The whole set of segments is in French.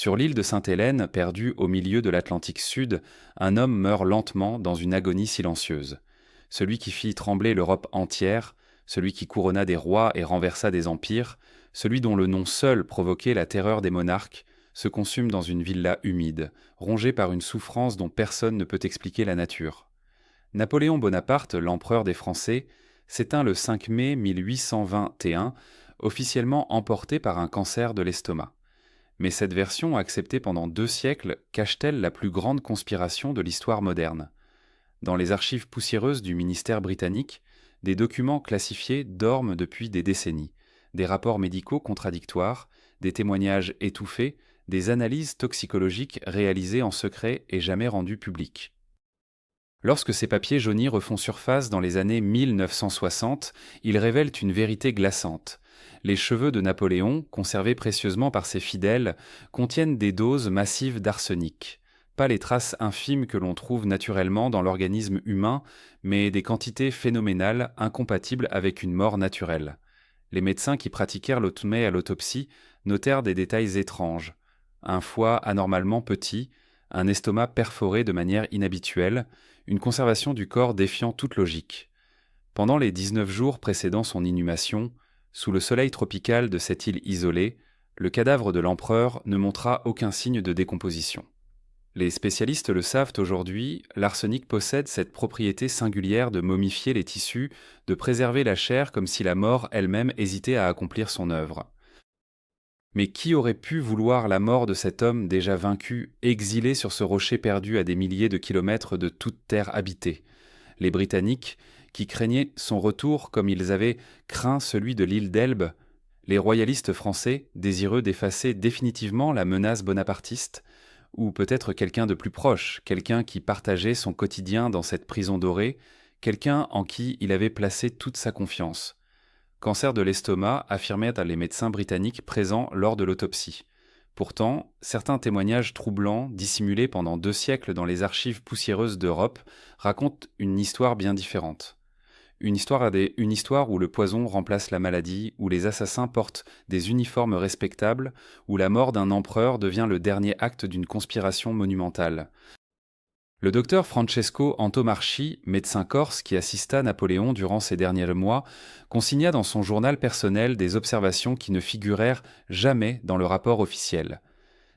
Sur l'île de Sainte-Hélène, perdue au milieu de l'Atlantique Sud, un homme meurt lentement dans une agonie silencieuse. Celui qui fit trembler l'Europe entière, celui qui couronna des rois et renversa des empires, celui dont le nom seul provoquait la terreur des monarques, se consume dans une villa humide, rongée par une souffrance dont personne ne peut expliquer la nature. Napoléon Bonaparte, l'empereur des Français, s'éteint le 5 mai 1821, officiellement emporté par un cancer de l'estomac. Mais cette version, acceptée pendant 2 siècles, cache-t-elle la plus grande conspiration de l'histoire moderne? Dans les archives poussiéreuses du ministère britannique, des documents classifiés dorment depuis des décennies, des rapports médicaux contradictoires, des témoignages étouffés, des analyses toxicologiques réalisées en secret et jamais rendues publiques. Lorsque ces papiers jaunis refont surface dans les années 1960, ils révèlent une vérité glaçante. Les cheveux de Napoléon, conservés précieusement par ses fidèles, contiennent des doses massives d'arsenic. Pas les traces infimes que l'on trouve naturellement dans l'organisme humain, mais des quantités phénoménales incompatibles avec une mort naturelle. Les médecins qui pratiquèrent l'automée à l'autopsie notèrent des détails étranges. Un foie anormalement petit, un estomac perforé de manière inhabituelle, une conservation du corps défiant toute logique. Pendant les 19 jours précédant son inhumation, sous le soleil tropical de cette île isolée, le cadavre de l'empereur ne montra aucun signe de décomposition. Les spécialistes le savent aujourd'hui, l'arsenic possède cette propriété singulière de momifier les tissus, de préserver la chair comme si la mort elle-même hésitait à accomplir son œuvre. Mais qui aurait pu vouloir la mort de cet homme déjà vaincu, exilé sur ce rocher perdu à des milliers de kilomètres de toute terre habitée? Les Britanniques, qui craignaient son retour comme ils avaient craint celui de l'île d'Elbe, les royalistes français, désireux d'effacer définitivement la menace bonapartiste, ou peut-être quelqu'un de plus proche, quelqu'un qui partageait son quotidien dans cette prison dorée, quelqu'un en qui il avait placé toute sa confiance. Cancer de l'estomac, affirmèrent les médecins britanniques présents lors de l'autopsie. Pourtant, certains témoignages troublants, dissimulés pendant 2 siècles dans les archives poussiéreuses d'Europe, racontent une histoire bien différente. Une histoire où le poison remplace la maladie, où les assassins portent des uniformes respectables, où la mort d'un empereur devient le dernier acte d'une conspiration monumentale. Le docteur Francesco Antomarchi, médecin corse qui assista Napoléon durant ces derniers mois, consigna dans son journal personnel des observations qui ne figurèrent jamais dans le rapport officiel.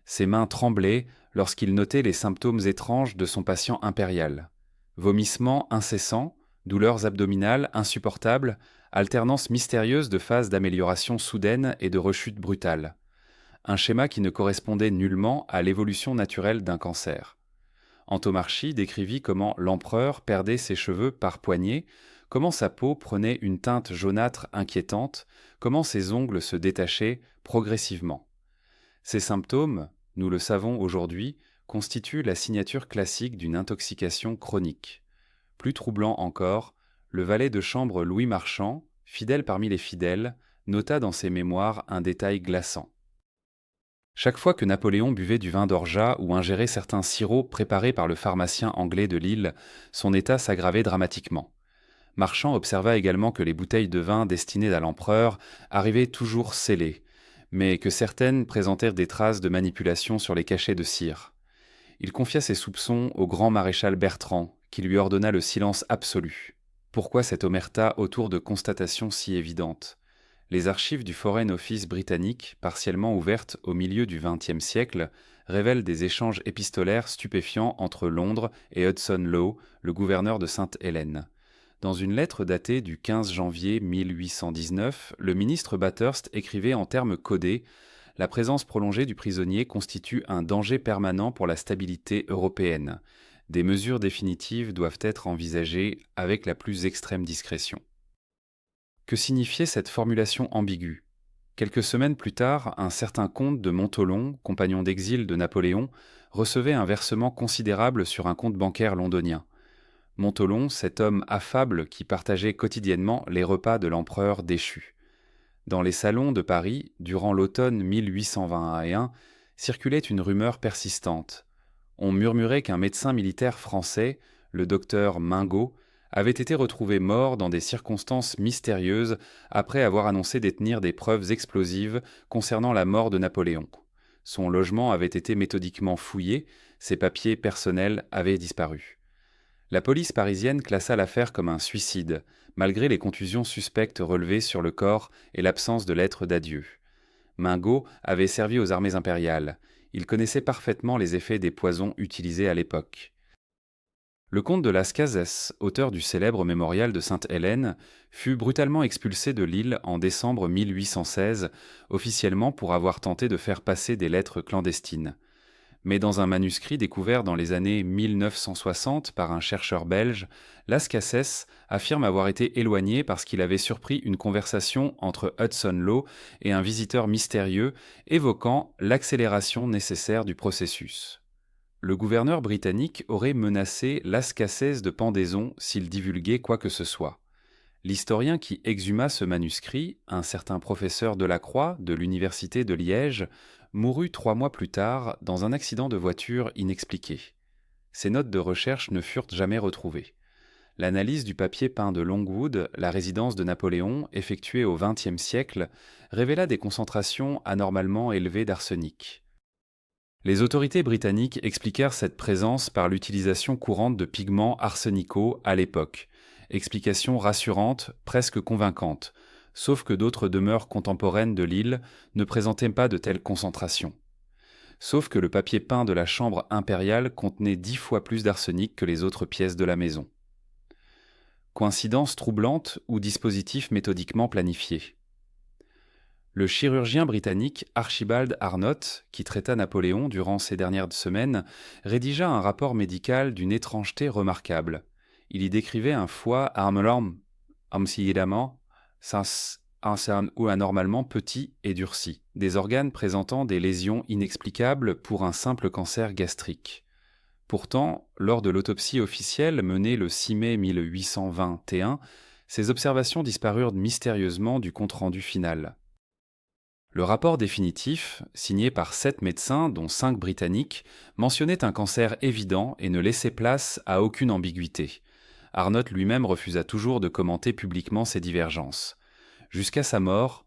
Ses mains tremblaient lorsqu'il notait les symptômes étranges de son patient impérial. Vomissements incessants, douleurs abdominales insupportables, alternance mystérieuse de phases d'amélioration soudaine et de rechute brutale. Un schéma qui ne correspondait nullement à l'évolution naturelle d'un cancer. Antomarchi décrivit comment l'empereur perdait ses cheveux par poignées, comment sa peau prenait une teinte jaunâtre inquiétante, comment ses ongles se détachaient progressivement. Ces symptômes, nous le savons aujourd'hui, constituent la signature classique d'une intoxication chronique. Plus troublant encore, le valet de chambre Louis Marchand, fidèle parmi les fidèles, nota dans ses mémoires un détail glaçant. Chaque fois que Napoléon buvait du vin d'orgeat ou ingérait certains sirops préparés par le pharmacien anglais de Lille, son état s'aggravait dramatiquement. Marchand observa également que les bouteilles de vin destinées à l'empereur arrivaient toujours scellées, mais que certaines présentèrent des traces de manipulation sur les cachets de cire. Il confia ses soupçons au grand maréchal Bertrand, qui lui ordonna le silence absolu. Pourquoi cette omerta autour de constatations si évidentes? Les archives du Foreign Office britannique, partiellement ouvertes au milieu du XXe siècle, révèlent des échanges épistolaires stupéfiants entre Londres et Hudson Lowe, le gouverneur de Sainte-Hélène. Dans une lettre datée du 15 janvier 1819, le ministre Bathurst écrivait en termes codés « La présence prolongée du prisonnier constitue un danger permanent pour la stabilité européenne. Des mesures définitives doivent être envisagées avec la plus extrême discrétion. » Que signifiait cette formulation ambiguë? Quelques semaines plus tard, un certain comte de Montholon, compagnon d'exil de Napoléon, recevait un versement considérable sur un compte bancaire londonien. Montholon, cet homme affable qui partageait quotidiennement les repas de l'empereur déchu. Dans les salons de Paris, durant l'automne 1821, circulait une rumeur persistante. On murmurait qu'un médecin militaire français, le docteur Mingot, avait été retrouvé mort dans des circonstances mystérieuses après avoir annoncé détenir des preuves explosives concernant la mort de Napoléon. Son logement avait été méthodiquement fouillé, ses papiers personnels avaient disparu. La police parisienne classa l'affaire comme un suicide, malgré les contusions suspectes relevées sur le corps et l'absence de lettre d'adieu. Mingot avait servi aux armées impériales. Il connaissait parfaitement les effets des poisons utilisés à l'époque. Le comte de Las Cases, auteur du célèbre mémorial de Sainte-Hélène, fut brutalement expulsé de l'île en décembre 1816, officiellement pour avoir tenté de faire passer des lettres clandestines. Mais dans un manuscrit découvert dans les années 1960 par un chercheur belge, Las Cases affirme avoir été éloigné parce qu'il avait surpris une conversation entre Hudson Law et un visiteur mystérieux évoquant l'accélération nécessaire du processus. Le gouverneur britannique aurait menacé Las Cases de pendaison s'il divulguait quoi que ce soit. L'historien qui exhuma ce manuscrit, un certain professeur Delacroix de l'université de Liège, mourut 3 mois plus tard dans un accident de voiture inexpliqué. Ses notes de recherche ne furent jamais retrouvées. L'analyse du papier peint de Longwood, la résidence de Napoléon, effectuée au XXe siècle, révéla des concentrations anormalement élevées d'arsenic. Les autorités britanniques expliquèrent cette présence par l'utilisation courante de pigments arsenicaux à l'époque. Explication rassurante, presque convaincante, sauf que d'autres demeures contemporaines de l'île ne présentaient pas de telles concentrations. Sauf que le papier peint de la chambre impériale contenait 10 fois plus d'arsenic que les autres pièces de la maison. Coïncidence troublante ou dispositif méthodiquement planifié. Le chirurgien britannique Archibald Arnott, qui traita Napoléon durant ces dernières semaines, rédigea un rapport médical d'une étrangeté remarquable. Il y décrivait un foie ou anormalement petit et durci, des organes présentant des lésions inexplicables pour un simple cancer gastrique. Pourtant, lors de l'autopsie officielle menée le 6 mai 1821, ces observations disparurent mystérieusement du compte-rendu final. Le rapport définitif, signé par 7 médecins, dont 5 britanniques, mentionnait un cancer évident et ne laissait place à aucune ambiguïté. Arnott lui-même refusa toujours de commenter publiquement ces divergences. Jusqu'à sa mort,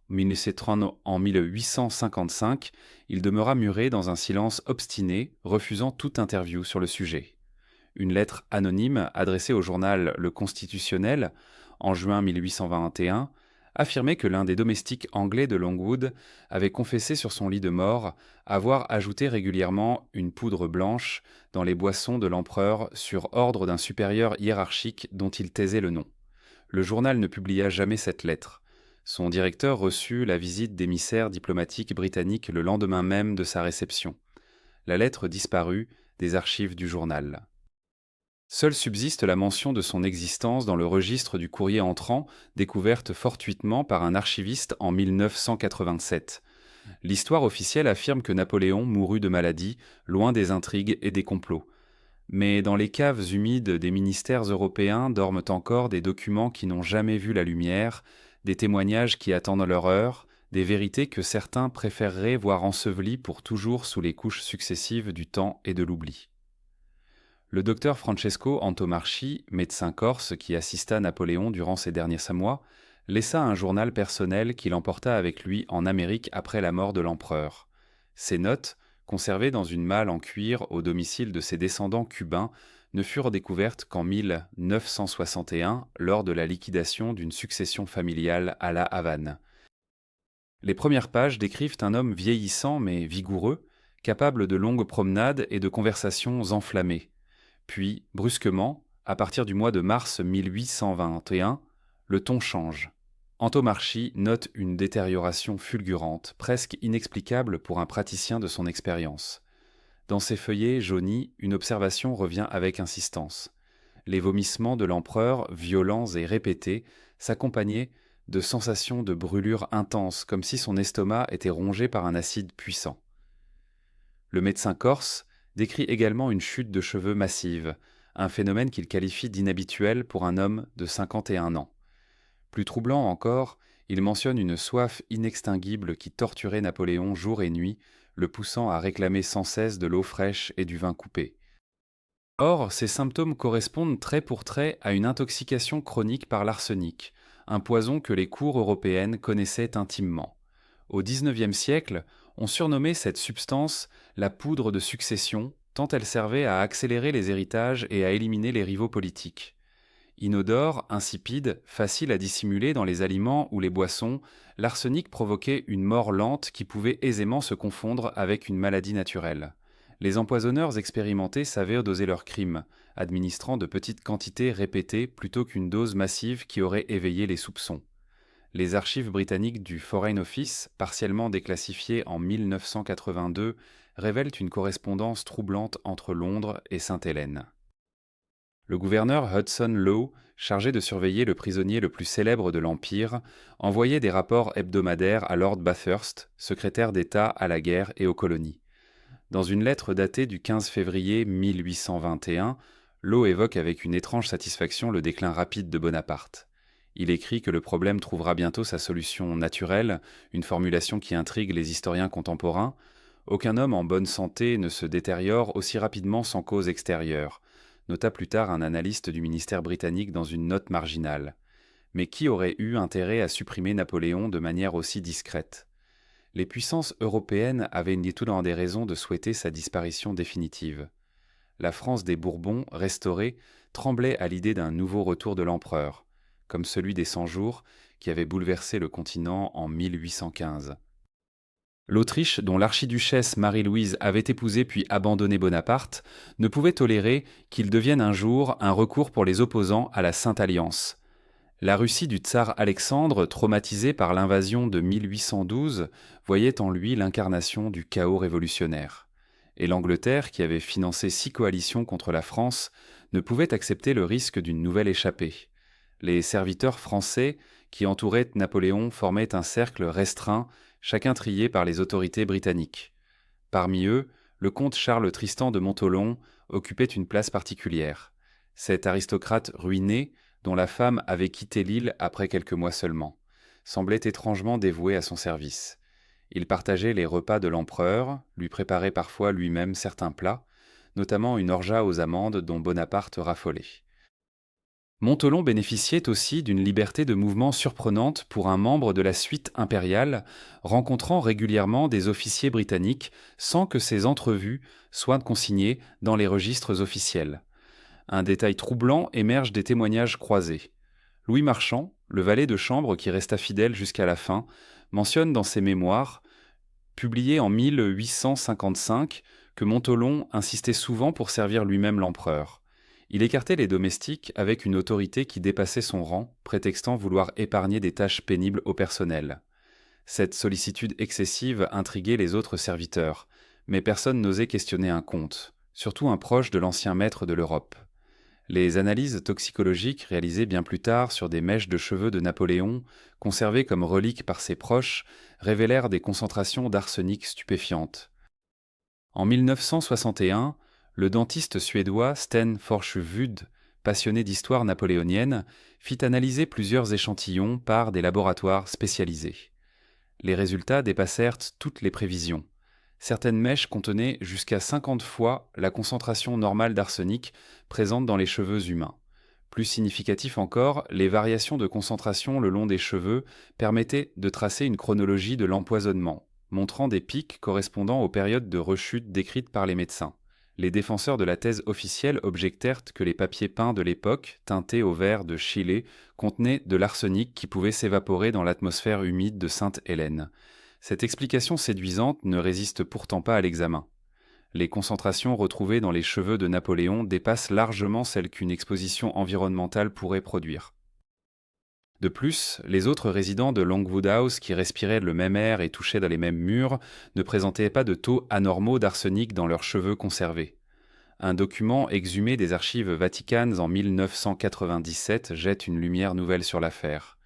en 1855, il demeura muré dans un silence obstiné, refusant toute interview sur le sujet. Une lettre anonyme adressée au journal Le Constitutionnel, en juin 1821, affirmait que l'un des domestiques anglais de Longwood avait confessé sur son lit de mort avoir ajouté régulièrement une poudre blanche dans les boissons de l'empereur sur ordre d'un supérieur hiérarchique dont il taisait le nom. Le journal ne publia jamais cette lettre. Son directeur reçut la visite d'émissaires diplomatiques britanniques le lendemain même de sa réception. La lettre disparut des archives du journal. Seule subsiste la mention de son existence dans le registre du courrier entrant, découverte fortuitement par un archiviste en 1987. L'histoire officielle affirme que Napoléon mourut de maladie, loin des intrigues et des complots. Mais dans les caves humides des ministères européens dorment encore des documents qui n'ont jamais vu la lumière, des témoignages qui attendent leur heure, des vérités que certains préféreraient voir ensevelies pour toujours sous les couches successives du temps et de l'oubli. Le docteur Francesco Antomarchi, médecin corse qui assista Napoléon durant ses derniers mois, laissa un journal personnel qu'il emporta avec lui en Amérique après la mort de l'empereur. Ces notes, conservées dans une malle en cuir au domicile de ses descendants cubains, ne furent découvertes qu'en 1961 lors de la liquidation d'une succession familiale à La Havane. Les premières pages décrivent un homme vieillissant mais vigoureux, capable de longues promenades et de conversations enflammées. Puis, brusquement, à partir du mois de mars 1821, le ton change. Antomarchi note une détérioration fulgurante, presque inexplicable pour un praticien de son expérience. Dans ses feuillets jaunis, une observation revient avec insistance. Les vomissements de l'empereur, violents et répétés, s'accompagnaient de sensations de brûlure intense, comme si son estomac était rongé par un acide puissant. Le médecin corse décrit également une chute de cheveux massive, un phénomène qu'il qualifie d'inhabituel pour un homme de 51 ans. Plus troublant encore, il mentionne une soif inextinguible qui torturait Napoléon jour et nuit, le poussant à réclamer sans cesse de l'eau fraîche et du vin coupé. Or, ces symptômes correspondent trait pour trait à une intoxication chronique par l'arsenic, un poison que les cours européennes connaissaient intimement. Au XIXe siècle, On surnommait cette substance la poudre de succession, tant elle servait à accélérer les héritages et à éliminer les rivaux politiques. Inodore, insipide, facile à dissimuler dans les aliments ou les boissons, l'arsenic provoquait une mort lente qui pouvait aisément se confondre avec une maladie naturelle. Les empoisonneurs expérimentés savaient doser leurs crimes, administrant de petites quantités répétées plutôt qu'une dose massive qui aurait éveillé les soupçons. Les archives britanniques du Foreign Office, partiellement déclassifiées en 1982, révèlent une correspondance troublante entre Londres et Sainte-Hélène. Le gouverneur Hudson Lowe, chargé de surveiller le prisonnier le plus célèbre de l'Empire, envoyait des rapports hebdomadaires à Lord Bathurst, secrétaire d'État à la guerre et aux colonies. Dans une lettre datée du 15 février 1821, Lowe évoque avec une étrange satisfaction le déclin rapide de Bonaparte. Il écrit que le problème trouvera bientôt sa solution naturelle, une formulation qui intrigue les historiens contemporains. Aucun homme en bonne santé ne se détériore aussi rapidement sans cause extérieure, nota plus tard un analyste du ministère britannique dans une note marginale. Mais qui aurait eu intérêt à supprimer Napoléon de manière aussi discrète ? Les puissances européennes avaient évidemment des raisons de souhaiter sa disparition définitive. La France des Bourbons, restaurée, tremblait à l'idée d'un nouveau retour de l'empereur, comme celui des 100 jours qui avait bouleversé le continent en 1815. L'Autriche, dont l'archiduchesse Marie-Louise avait épousé puis abandonné Bonaparte, ne pouvait tolérer qu'il devienne un jour un recours pour les opposants à la Sainte Alliance. La Russie du tsar Alexandre, traumatisée par l'invasion de 1812, voyait en lui l'incarnation du chaos révolutionnaire. Et l'Angleterre, qui avait financé 6 coalitions contre la France, ne pouvait accepter le risque d'une nouvelle échappée. Les serviteurs français qui entouraient Napoléon formaient un cercle restreint, chacun trié par les autorités britanniques. Parmi eux, le comte Charles Tristan de Montholon occupait une place particulière. Cet aristocrate ruiné, dont la femme avait quitté l'île après quelques mois seulement, semblait étrangement dévoué à son service. Il partageait les repas de l'empereur, lui préparait parfois lui-même certains plats, notamment une orgeat aux amandes dont Bonaparte raffolait. Montholon bénéficiait aussi d'une liberté de mouvement surprenante pour un membre de la suite impériale, rencontrant régulièrement des officiers britanniques sans que ces entrevues soient consignées dans les registres officiels. Un détail troublant émerge des témoignages croisés. Louis Marchand, le valet de chambre qui resta fidèle jusqu'à la fin, mentionne dans ses mémoires, publiés en 1855, que Montholon insistait souvent pour servir lui-même l'empereur. Il écartait les domestiques avec une autorité qui dépassait son rang, prétextant vouloir épargner des tâches pénibles au personnel. Cette sollicitude excessive intriguait les autres serviteurs, mais personne n'osait questionner un comte, surtout un proche de l'ancien maître de l'Europe. Les analyses toxicologiques réalisées bien plus tard sur des mèches de cheveux de Napoléon, conservées comme reliques par ses proches, révélèrent des concentrations d'arsenic stupéfiantes. En 1961, le dentiste suédois Sten Forshovud, passionné d'histoire napoléonienne, fit analyser plusieurs échantillons par des laboratoires spécialisés. Les résultats dépassèrent toutes les prévisions. Certaines mèches contenaient jusqu'à 50 fois la concentration normale d'arsenic présente dans les cheveux humains. Plus significatif encore, les variations de concentration le long des cheveux permettaient de tracer une chronologie de l'empoisonnement, montrant des pics correspondant aux périodes de rechute décrites par les médecins. Les défenseurs de la thèse officielle objectèrent que les papiers peints de l'époque, teintés au vert de Chile, contenaient de l'arsenic qui pouvait s'évaporer dans l'atmosphère humide de Sainte-Hélène. Cette explication séduisante ne résiste pourtant pas à l'examen. Les concentrations retrouvées dans les cheveux de Napoléon dépassent largement celles qu'une exposition environnementale pourrait produire. De plus, les autres résidents de Longwood House qui respiraient le même air et touchaient dans les mêmes murs ne présentaient pas de taux anormaux d'arsenic dans leurs cheveux conservés. Un document exhumé des archives vaticanes en 1997 jette une lumière nouvelle sur l'affaire.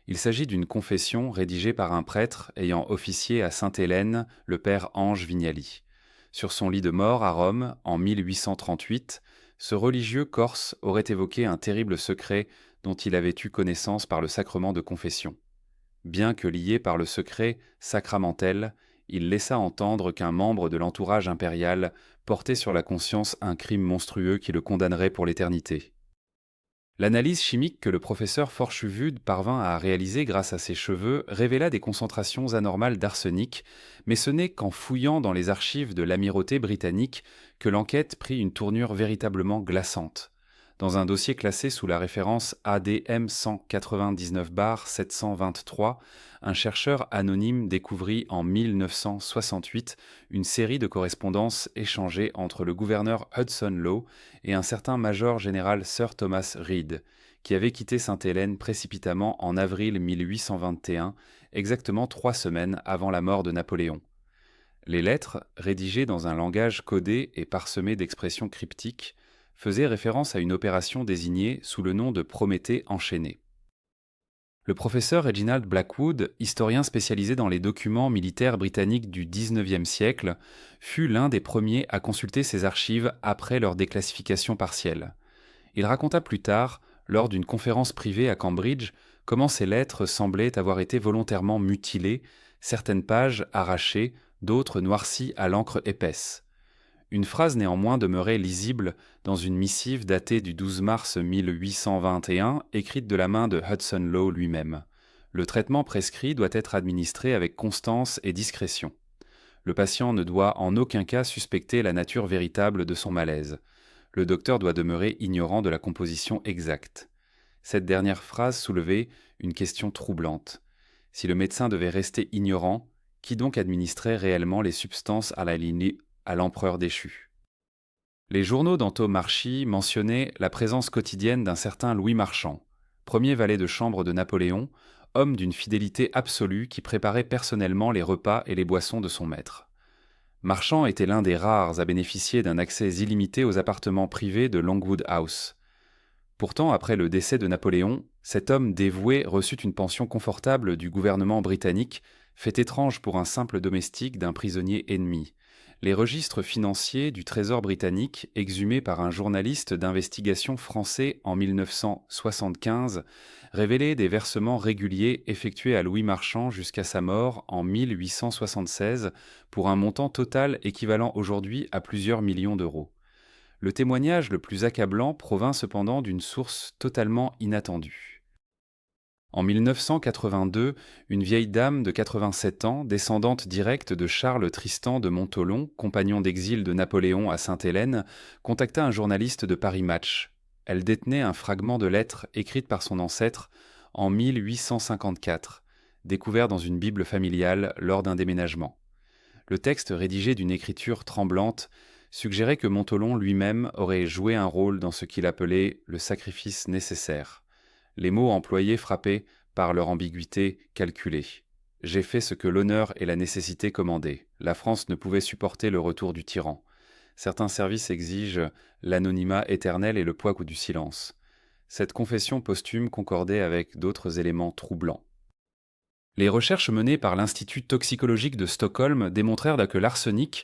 Il s'agit d'une confession rédigée par un prêtre ayant officié à Sainte-Hélène, le père Ange Vignali. Sur son lit de mort à Rome, en 1838, ce religieux corse aurait évoqué un terrible secret dont il avait eu connaissance par le sacrement de confession. Bien que lié par le secret sacramentel, il laissa entendre qu'un membre de l'entourage impérial portait sur la conscience un crime monstrueux qui le condamnerait pour l'éternité. L'analyse chimique que le professeur Forchevud parvint à réaliser grâce à ses cheveux révéla des concentrations anormales d'arsenic, mais ce n'est qu'en fouillant dans les archives de l'amirauté britannique que l'enquête prit une tournure véritablement glaçante. Dans un dossier classé sous la référence ADM 199-723, un chercheur anonyme découvrit en 1968 une série de correspondances échangées entre le gouverneur Hudson Law et un certain major général Sir Thomas Reed, qui avait quitté Sainte-Hélène précipitamment en avril 1821, exactement 3 semaines avant la mort de Napoléon. Les lettres, rédigées dans un langage codé et parsemé d'expressions cryptiques, faisaient référence à une opération désignée sous le nom de Prométhée enchaîné. Le professeur Reginald Blackwood, historien spécialisé dans les documents militaires britanniques du XIXe siècle, fut l'un des premiers à consulter ces archives après leur déclassification partielle. Il raconta plus tard, lors d'une conférence privée à Cambridge, comment ces lettres semblaient avoir été volontairement mutilées, certaines pages arrachées, d'autres noircies à l'encre épaisse. Une phrase néanmoins demeurait lisible dans une missive datée du 12 mars 1821, écrite de la main de Hudson Law lui-même. Le traitement prescrit doit être administré avec constance et discrétion. Le patient ne doit en aucun cas suspecter la nature véritable de son malaise. Le docteur doit demeurer ignorant de la composition exacte. Cette dernière phrase soulevait une question troublante. Si le médecin devait rester ignorant, qui donc administrait réellement les substances à l'empereur déchu? Les journaux d'Antomarchi mentionnaient la présence quotidienne d'un certain Louis Marchand, premier valet de chambre de Napoléon, homme d'une fidélité absolue qui préparait personnellement les repas et les boissons de son maître. Marchand était l'un des rares à bénéficier d'un accès illimité aux appartements privés de Longwood House. Pourtant, après le décès de Napoléon, cet homme dévoué reçut une pension confortable du gouvernement britannique, fait étrange pour un simple domestique d'un prisonnier ennemi. Les registres financiers du Trésor britannique, exhumés par un journaliste d'investigation français en 1975, révélaient des versements réguliers effectués à Louis Marchand jusqu'à sa mort en 1876 pour un montant total équivalent aujourd'hui à plusieurs millions d'euros. Le témoignage le plus accablant provint cependant d'une source totalement inattendue. En 1982, une vieille dame de 87 ans, descendante directe de Charles Tristan de Montholon, compagnon d'exil de Napoléon à Sainte-Hélène, contacta un journaliste de Paris Match. Elle détenait un fragment de lettre écrite par son ancêtre en 1854, découvert dans une Bible familiale lors d'un déménagement. Le texte, rédigé d'une écriture tremblante, suggérait que Montholon lui-même aurait joué un rôle dans ce qu'il appelait le sacrifice nécessaire. Les mots employés frappaient par leur ambiguïté calculée. J'ai fait ce que l'honneur et la nécessité commandaient. La France ne pouvait supporter le retour du tyran. Certains services exigent l'anonymat éternel et le poids du silence. Cette confession posthume concordait avec d'autres éléments troublants. Les recherches menées par l'Institut toxicologique de Stockholm démontrèrent que l'arsenic,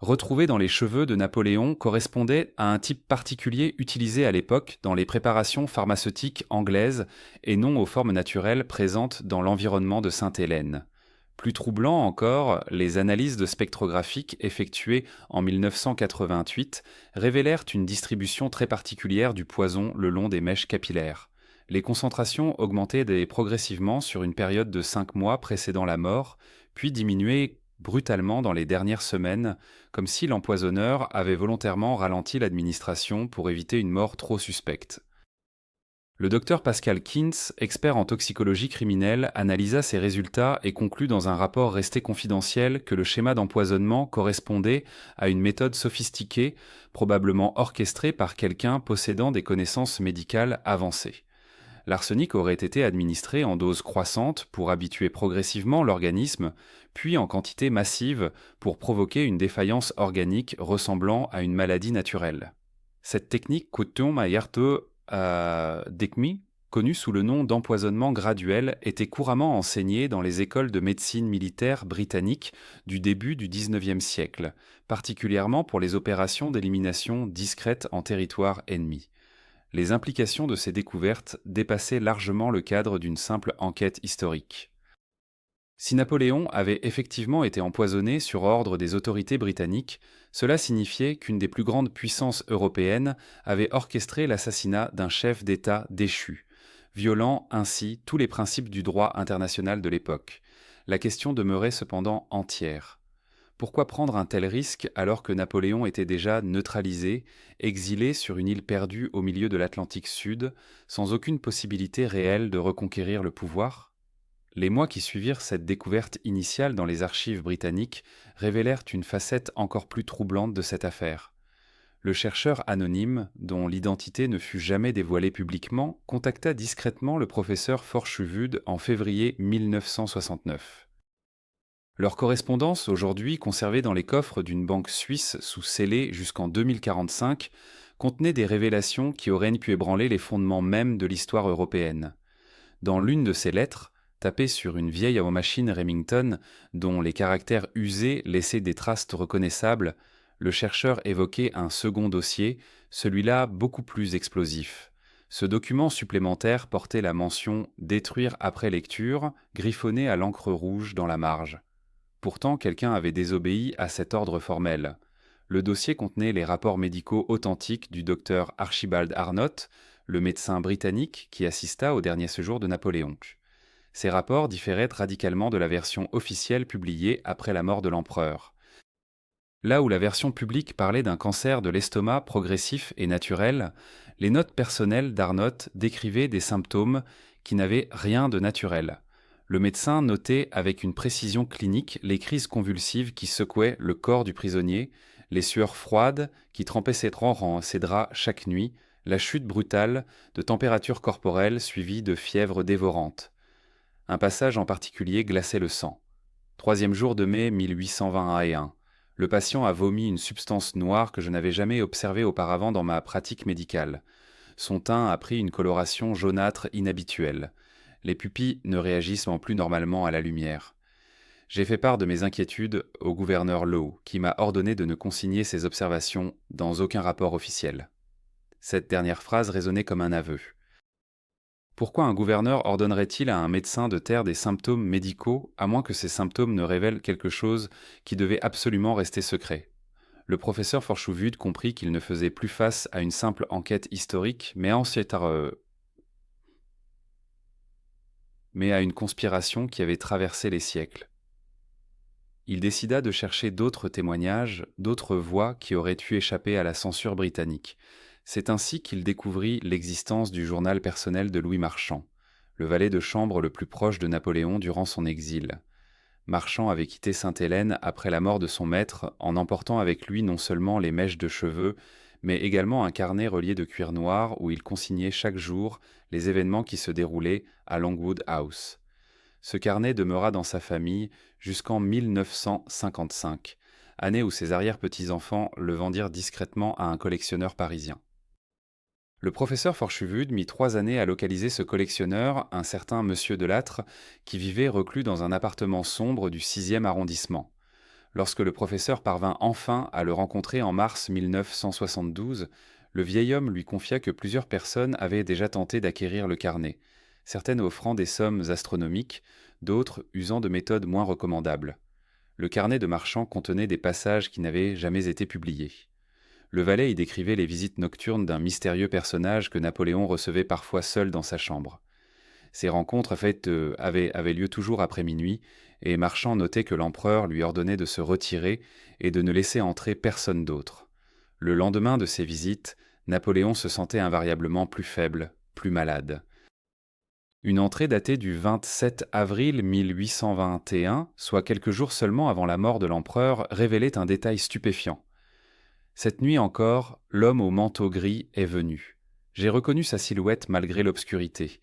retrouvé dans les cheveux de Napoléon, correspondait à un type particulier utilisé à l'époque dans les préparations pharmaceutiques anglaises et non aux formes naturelles présentes dans l'environnement de Sainte-Hélène. Plus troublant encore, les analyses de spectrographiques effectuées en 1988 révélèrent une distribution très particulière du poison le long des mèches capillaires. Les concentrations augmentaient progressivement sur une période de 5 mois précédant la mort, puis diminuaient brutalement dans les dernières semaines, comme si l'empoisonneur avait volontairement ralenti l'administration pour éviter une mort trop suspecte. Le docteur Pascal Kintz, expert en toxicologie criminelle, analysa ces résultats et conclut dans un rapport resté confidentiel que le schéma d'empoisonnement correspondait à une méthode sophistiquée, probablement orchestrée par quelqu'un possédant des connaissances médicales avancées. L'arsenic aurait été administré en doses croissantes pour habituer progressivement l'organisme, puis en quantité massive pour provoquer une défaillance organique ressemblant à une maladie naturelle. Cette technique Kutum Dekmi, connue sous le nom d'empoisonnement graduel, était couramment enseignée dans les écoles de médecine militaire britanniques du début du XIXe siècle, particulièrement pour les opérations d'élimination discrète en territoire ennemi. Les implications de ces découvertes dépassaient largement le cadre d'une simple enquête historique. Si Napoléon avait effectivement été empoisonné sur ordre des autorités britanniques, cela signifiait qu'une des plus grandes puissances européennes avait orchestré l'assassinat d'un chef d'État déchu, violant ainsi tous les principes du droit international de l'époque. La question demeurait cependant entière. Pourquoi prendre un tel risque alors que Napoléon était déjà neutralisé, exilé sur une île perdue au milieu de l'Atlantique Sud, sans aucune possibilité réelle de reconquérir le pouvoir? Les mois qui suivirent cette découverte initiale dans les archives britanniques révélèrent une facette encore plus troublante de cette affaire. Le chercheur anonyme, dont l'identité ne fut jamais dévoilée publiquement, contacta discrètement le professeur Forchevud en février 1969. Leur correspondance, aujourd'hui conservée dans les coffres d'une banque suisse sous scellé jusqu'en 2045, contenait des révélations qui auraient pu ébranler les fondements mêmes de l'histoire européenne. Dans l'une de ces lettres, tapée sur une vieille machine Remington dont les caractères usés laissaient des traces reconnaissables, le chercheur évoquait un second dossier, celui-là beaucoup plus explosif. Ce document supplémentaire portait la mention « Détruire après lecture » griffonnée à l'encre rouge dans la marge. Pourtant, quelqu'un avait désobéi à cet ordre formel. Le dossier contenait les rapports médicaux authentiques du docteur Archibald Arnott, le médecin britannique qui assista au dernier séjour de Napoléon. Ces rapports différaient radicalement de la version officielle publiée après la mort de l'empereur. Là où la version publique parlait d'un cancer de l'estomac progressif et naturel, les notes personnelles d'Arnott décrivaient des symptômes qui n'avaient rien de naturel. Le médecin notait avec une précision clinique les crises convulsives qui secouaient le corps du prisonnier, les sueurs froides qui trempaient ses draps chaque nuit, la chute brutale de température corporelle suivie de fièvre dévorante. Un passage en particulier glaçait le sang. 3e jour de mai 1821. Le patient a vomi une substance noire que je n'avais jamais observée auparavant dans ma pratique médicale. Son teint a pris une coloration jaunâtre inhabituelle. Les pupilles ne réagissent plus normalement à la lumière. J'ai fait part de mes inquiétudes au gouverneur Lowe, qui m'a ordonné de ne consigner ces observations dans aucun rapport officiel. Cette dernière phrase résonnait comme un aveu. Pourquoi un gouverneur ordonnerait-il à un médecin de taire des symptômes médicaux, à moins que ces symptômes ne révèlent quelque chose qui devait absolument rester secret? Le professeur Forchevud comprit qu'il ne faisait plus face à une simple enquête historique, mais à une conspiration qui avait traversé les siècles. Il décida de chercher d'autres témoignages, d'autres voix qui auraient pu échapper à la censure britannique. C'est ainsi qu'il découvrit l'existence du journal personnel de Louis Marchand, le valet de chambre le plus proche de Napoléon durant son exil. Marchand avait quitté Sainte-Hélène après la mort de son maître en emportant avec lui non seulement les mèches de cheveux, mais également un carnet relié de cuir noir où il consignait chaque jour les événements qui se déroulaient à Longwood House. Ce carnet demeura dans sa famille jusqu'en 1955, année où ses arrière-petits-enfants le vendirent discrètement à un collectionneur parisien. Le professeur Forchevud mit 3 années à localiser ce collectionneur, un certain Monsieur Delattre, qui vivait reclus dans un appartement sombre du 6e arrondissement. Lorsque le professeur parvint enfin à le rencontrer en mars 1972, le vieil homme lui confia que plusieurs personnes avaient déjà tenté d'acquérir le carnet, certaines offrant des sommes astronomiques, d'autres usant de méthodes moins recommandables. Le carnet de Marchand contenait des passages qui n'avaient jamais été publiés. Le valet y décrivait les visites nocturnes d'un mystérieux personnage que Napoléon recevait parfois seul dans sa chambre. Ces rencontres avaient lieu toujours après minuit, et Marchand notait que l'empereur lui ordonnait de se retirer et de ne laisser entrer personne d'autre. Le lendemain de ces visites, Napoléon se sentait invariablement plus faible, plus malade. Une entrée datée du 27 avril 1821, soit quelques jours seulement avant la mort de l'empereur, révélait un détail stupéfiant. Cette nuit encore, l'homme au manteau gris est venu. J'ai reconnu sa silhouette malgré l'obscurité.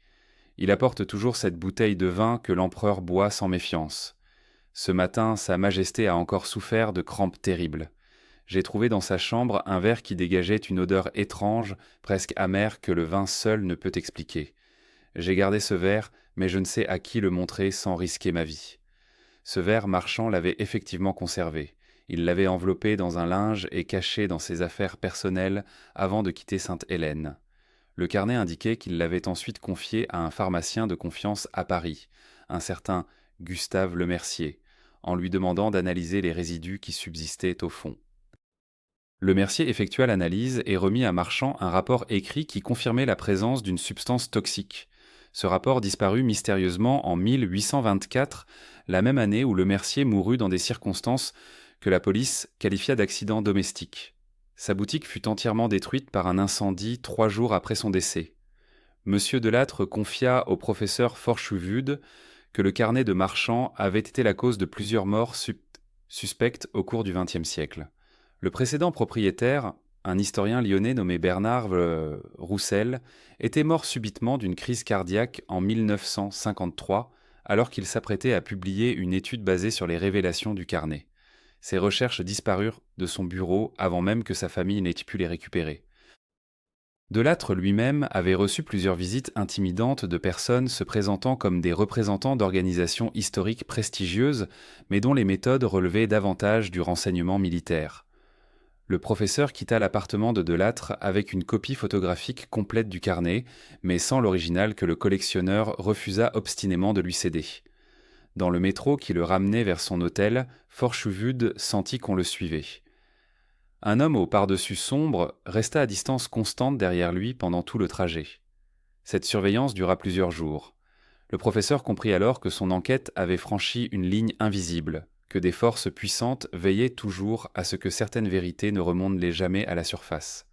Il apporte toujours cette bouteille de vin que l'empereur boit sans méfiance. Ce matin, Sa Majesté a encore souffert de crampes terribles. J'ai trouvé dans sa chambre un verre qui dégageait une odeur étrange, presque amère, que le vin seul ne peut expliquer. J'ai gardé ce verre, mais je ne sais à qui le montrer sans risquer ma vie. Ce verre, Marchand l'avait effectivement conservé. Il l'avait enveloppé dans un linge et caché dans ses affaires personnelles avant de quitter Sainte-Hélène. Le carnet indiquait qu'il l'avait ensuite confié à un pharmacien de confiance à Paris, un certain Gustave Lemercier, en lui demandant d'analyser les résidus qui subsistaient au fond. Lemercier effectua l'analyse et remit à Marchand un rapport écrit qui confirmait la présence d'une substance toxique. Ce rapport disparut mystérieusement en 1824, la même année où Lemercier mourut dans des circonstances que la police qualifia d'accident domestique. Sa boutique fut entièrement détruite par un incendie 3 jours après son décès. Monsieur Delattre confia au professeur Forchevud que le carnet de Marchand avait été la cause de plusieurs morts suspectes au cours du XXe siècle. Le précédent propriétaire, un historien lyonnais nommé Bernard Roussel, était mort subitement d'une crise cardiaque en 1953, alors qu'il s'apprêtait à publier une étude basée sur les révélations du carnet. Ses recherches disparurent de son bureau avant même que sa famille n'ait pu les récupérer. Delattre lui-même avait reçu plusieurs visites intimidantes de personnes se présentant comme des représentants d'organisations historiques prestigieuses, mais dont les méthodes relevaient davantage du renseignement militaire. Le professeur quitta l'appartement de Delattre avec une copie photographique complète du carnet, mais sans l'original que le collectionneur refusa obstinément de lui céder. Dans le métro qui le ramenait vers son hôtel, Forchevud sentit qu'on le suivait. Un homme au pardessus sombre resta à distance constante derrière lui pendant tout le trajet. Cette surveillance dura plusieurs jours. Le professeur comprit alors que son enquête avait franchi une ligne invisible, que des forces puissantes veillaient toujours à ce que certaines vérités ne remontent jamais à la surface.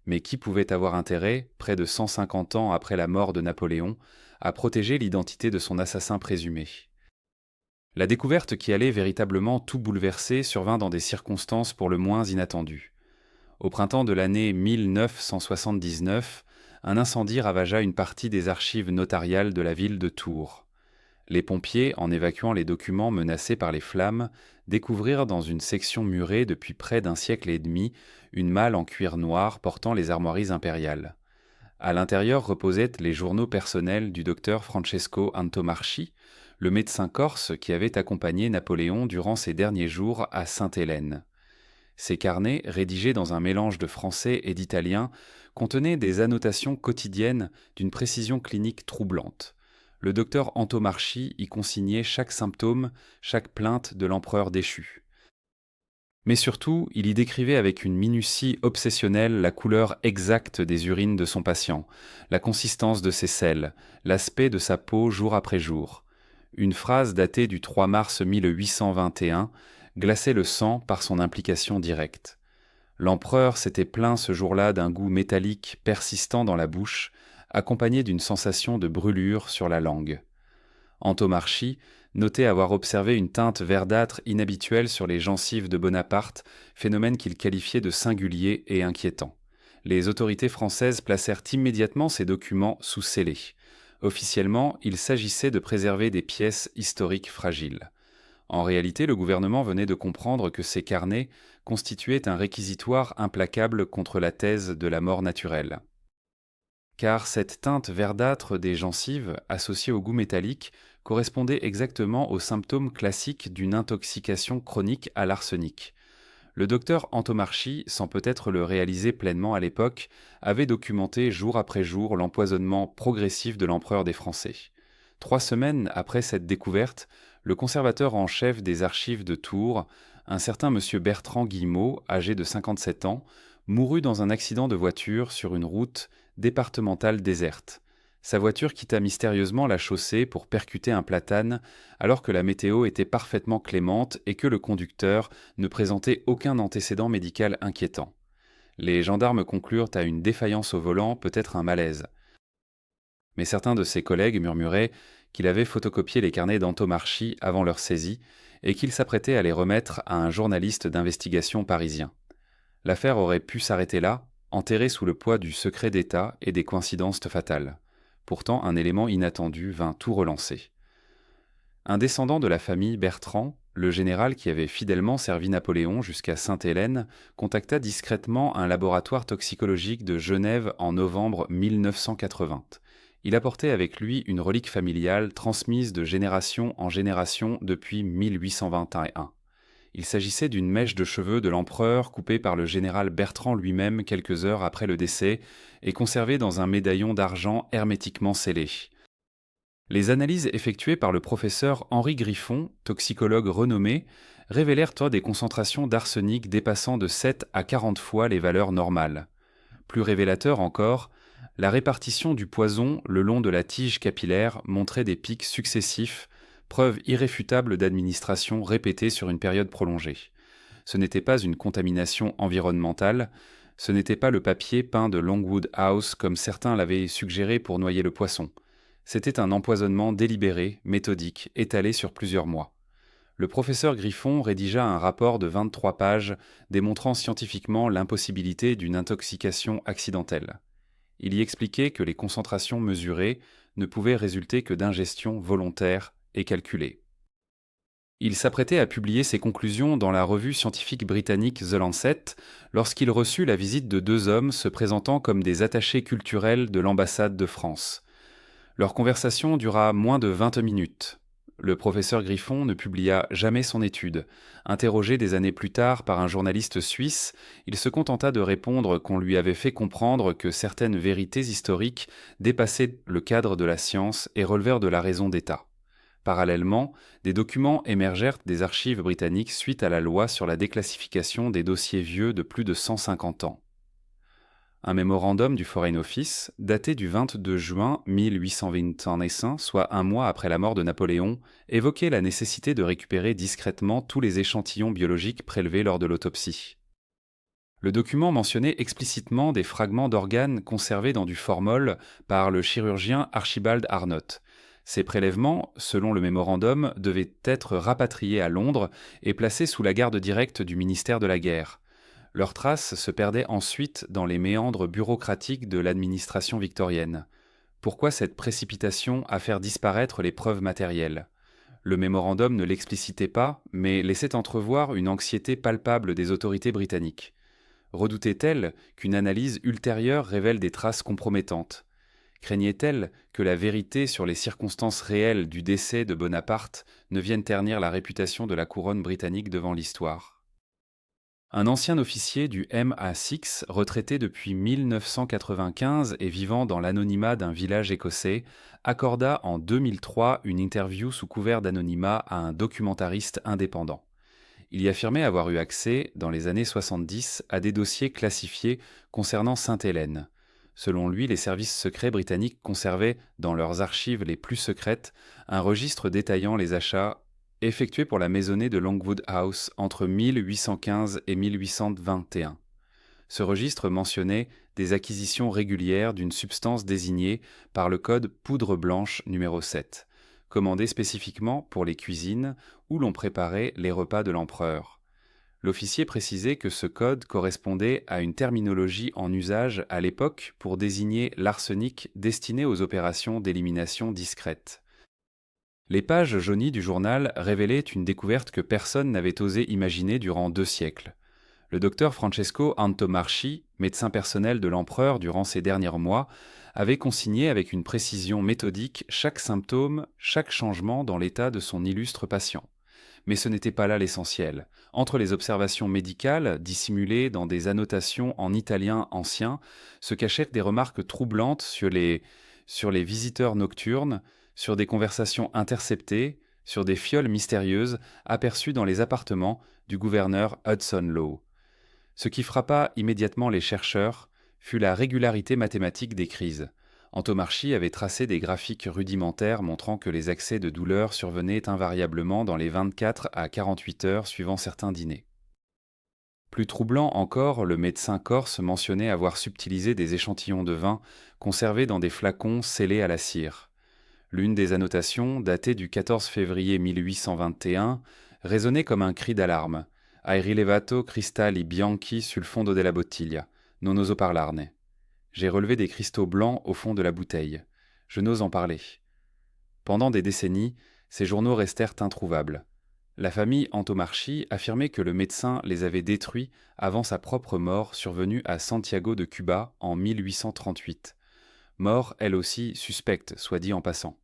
Mais qui pouvait avoir intérêt, près de 150 ans après la mort de Napoléon, à protéger l'identité de son assassin présumé ? La découverte qui allait véritablement tout bouleverser survint dans des circonstances pour le moins inattendues. Au printemps de l'année 1979, un incendie ravagea une partie des archives notariales de la ville de Tours. Les pompiers, en évacuant les documents menacés par les flammes, découvrirent dans une section murée depuis près d'un siècle et demi une malle en cuir noir portant les armoiries impériales. À l'intérieur reposaient les journaux personnels du docteur Francesco Antomarchi, le médecin corse qui avait accompagné Napoléon durant ses derniers jours à Sainte-Hélène. Ces carnets, rédigés dans un mélange de français et d'italien, contenaient des annotations quotidiennes d'une précision clinique troublante. Le docteur Antomarchi y consignait chaque symptôme, chaque plainte de l'empereur déchu. Mais surtout, il y décrivait avec une minutie obsessionnelle la couleur exacte des urines de son patient, la consistance de ses selles, l'aspect de sa peau jour après jour. Une phrase datée du 3 mars 1821 glaçait le sang par son implication directe. L'empereur s'était plaint ce jour-là d'un goût métallique persistant dans la bouche, accompagné d'une sensation de brûlure sur la langue. Antomarchi notait avoir observé une teinte verdâtre inhabituelle sur les gencives de Bonaparte, phénomène qu'il qualifiait de singulier et inquiétant. Les autorités françaises placèrent immédiatement ces documents sous scellé. Officiellement, il s'agissait de préserver des pièces historiques fragiles. En réalité, le gouvernement venait de comprendre que ces carnets constituaient un réquisitoire implacable contre la thèse de la mort naturelle. Car cette teinte verdâtre des gencives, associée au goût métallique, correspondait exactement aux symptômes classiques d'une intoxication chronique à l'arsenic. Le docteur Antomarchi, sans peut-être le réaliser pleinement à l'époque, avait documenté jour après jour l'empoisonnement progressif de l'empereur des Français. 3 semaines après cette découverte, le conservateur en chef des archives de Tours, un certain M. Bertrand Guillemot, âgé de 57 ans, mourut dans un accident de voiture sur une route départementale déserte. Sa voiture quitta mystérieusement la chaussée pour percuter un platane alors que la météo était parfaitement clémente et que le conducteur ne présentait aucun antécédent médical inquiétant. Les gendarmes conclurent à une défaillance au volant, peut-être un malaise. Mais certains de ses collègues murmuraient qu'il avait photocopié les carnets d'Antomarchi avant leur saisie et qu'il s'apprêtait à les remettre à un journaliste d'investigation parisien. L'affaire aurait pu s'arrêter là, enterrée sous le poids du secret d'État et des coïncidences fatales. Pourtant, un élément inattendu vint tout relancer. Un descendant de la famille Bertrand, le général qui avait fidèlement servi Napoléon jusqu'à Sainte-Hélène, contacta discrètement un laboratoire toxicologique de Genève en novembre 1980. Il apportait avec lui une relique familiale transmise de génération en génération depuis 1821. Il s'agissait d'une mèche de cheveux de l'empereur coupée par le général Bertrand lui-même quelques heures après le décès et conservée dans un médaillon d'argent hermétiquement scellé. Les analyses effectuées par le professeur Henri Griffon, toxicologue renommé, révélèrent des concentrations d'arsenic dépassant de 7 à 40 fois les valeurs normales. Plus révélateur encore, la répartition du poison le long de la tige capillaire montrait des pics successifs, preuve irréfutable d'administration répétée sur une période prolongée. Ce n'était pas une contamination environnementale, ce n'était pas le papier peint de Longwood House comme certains l'avaient suggéré pour noyer le poisson. C'était un empoisonnement délibéré, méthodique, étalé sur plusieurs mois. Le professeur Griffon rédigea un rapport de 23 pages démontrant scientifiquement l'impossibilité d'une intoxication accidentelle. Il y expliquait que les concentrations mesurées ne pouvaient résulter que d'ingestion volontaire et calculée. Il s'apprêtait à publier ses conclusions dans la revue scientifique britannique The Lancet lorsqu'il reçut la visite de deux hommes se présentant comme des attachés culturels de l'ambassade de France. Leur conversation dura moins de 20 minutes. Le professeur Griffon ne publia jamais son étude. Interrogé des années plus tard par un journaliste suisse, il se contenta de répondre qu'on lui avait fait comprendre que certaines vérités historiques dépassaient le cadre de la science et relevèrent de la raison d'État. Parallèlement, des documents émergèrent des archives britanniques suite à la loi sur la déclassification des dossiers vieux de plus de 150 ans. Un mémorandum du Foreign Office, daté du 22 juin 1821, soit un mois après la mort de Napoléon, évoquait la nécessité de récupérer discrètement tous les échantillons biologiques prélevés lors de l'autopsie. Le document mentionnait explicitement des fragments d'organes conservés dans du formol par le chirurgien Archibald Arnott. Ces prélèvements, selon le mémorandum, devaient être rapatriés à Londres et placés sous la garde directe du ministère de la Guerre. Leurs traces se perdaient ensuite dans les méandres bureaucratiques de l'administration victorienne. Pourquoi cette précipitation à faire disparaître les preuves matérielles ? Le mémorandum ne l'explicitait pas, mais laissait entrevoir une anxiété palpable des autorités britanniques. Redoutait-elle qu'une analyse ultérieure révèle des traces compromettantes ? Craignait-elle que la vérité sur les circonstances réelles du décès de Bonaparte ne vienne ternir la réputation de la couronne britannique devant l'histoire ? Un ancien officier du MI6, retraité depuis 1995 et vivant dans l'anonymat d'un village écossais, accorda en 2003 une interview sous couvert d'anonymat à un documentariste indépendant. Il y affirmait avoir eu accès, dans les années 70, à des dossiers classifiés concernant Sainte-Hélène. Selon lui, les services secrets britanniques conservaient, dans leurs archives les plus secrètes, un registre détaillant les achats effectué pour la maisonnée de Longwood House entre 1815 et 1821. Ce registre mentionnait des acquisitions régulières d'une substance désignée par le code poudre blanche numéro 7, commandée spécifiquement pour les cuisines où l'on préparait les repas de l'empereur. L'officier précisait que ce code correspondait à une terminologie en usage à l'époque pour désigner l'arsenic destiné aux opérations d'élimination discrète. Les pages jaunies du journal révélaient une découverte que personne n'avait osé imaginer durant 2 siècles. Le docteur Francesco Antomarchi, médecin personnel de l'empereur durant ces derniers mois, avait consigné avec une précision méthodique chaque symptôme, chaque changement dans l'état de son illustre patient. Mais ce n'était pas là l'essentiel. Entre les observations médicales, dissimulées dans des annotations en italien ancien, se cachèrent des remarques troublantes sur les visiteurs nocturnes, sur des conversations interceptées, sur des fioles mystérieuses aperçues dans les appartements du gouverneur Hudson Lowe. Ce qui frappa immédiatement les chercheurs fut la régularité mathématique des crises. Antomarchi avait tracé des graphiques rudimentaires montrant que les accès de douleur survenaient invariablement dans les 24 à 48 heures suivant certains dîners. Plus troublant encore, le médecin corse mentionnait avoir subtilisé des échantillons de vin conservés dans des flacons scellés à la cire. L'une des annotations, datée du 14 février 1821, résonnait comme un cri d'alarme. Hai rilevato cristalli bianchi sul fondo della bottiglia, non oso parlarne. J'ai relevé des cristaux blancs au fond de la bouteille. Je n'ose en parler. Pendant des décennies, ces journaux restèrent introuvables. La famille Antomarchi affirmait que le médecin les avait détruits avant sa propre mort survenue à Santiago de Cuba en 1838. Mort, elle aussi, suspecte, soit dit en passant.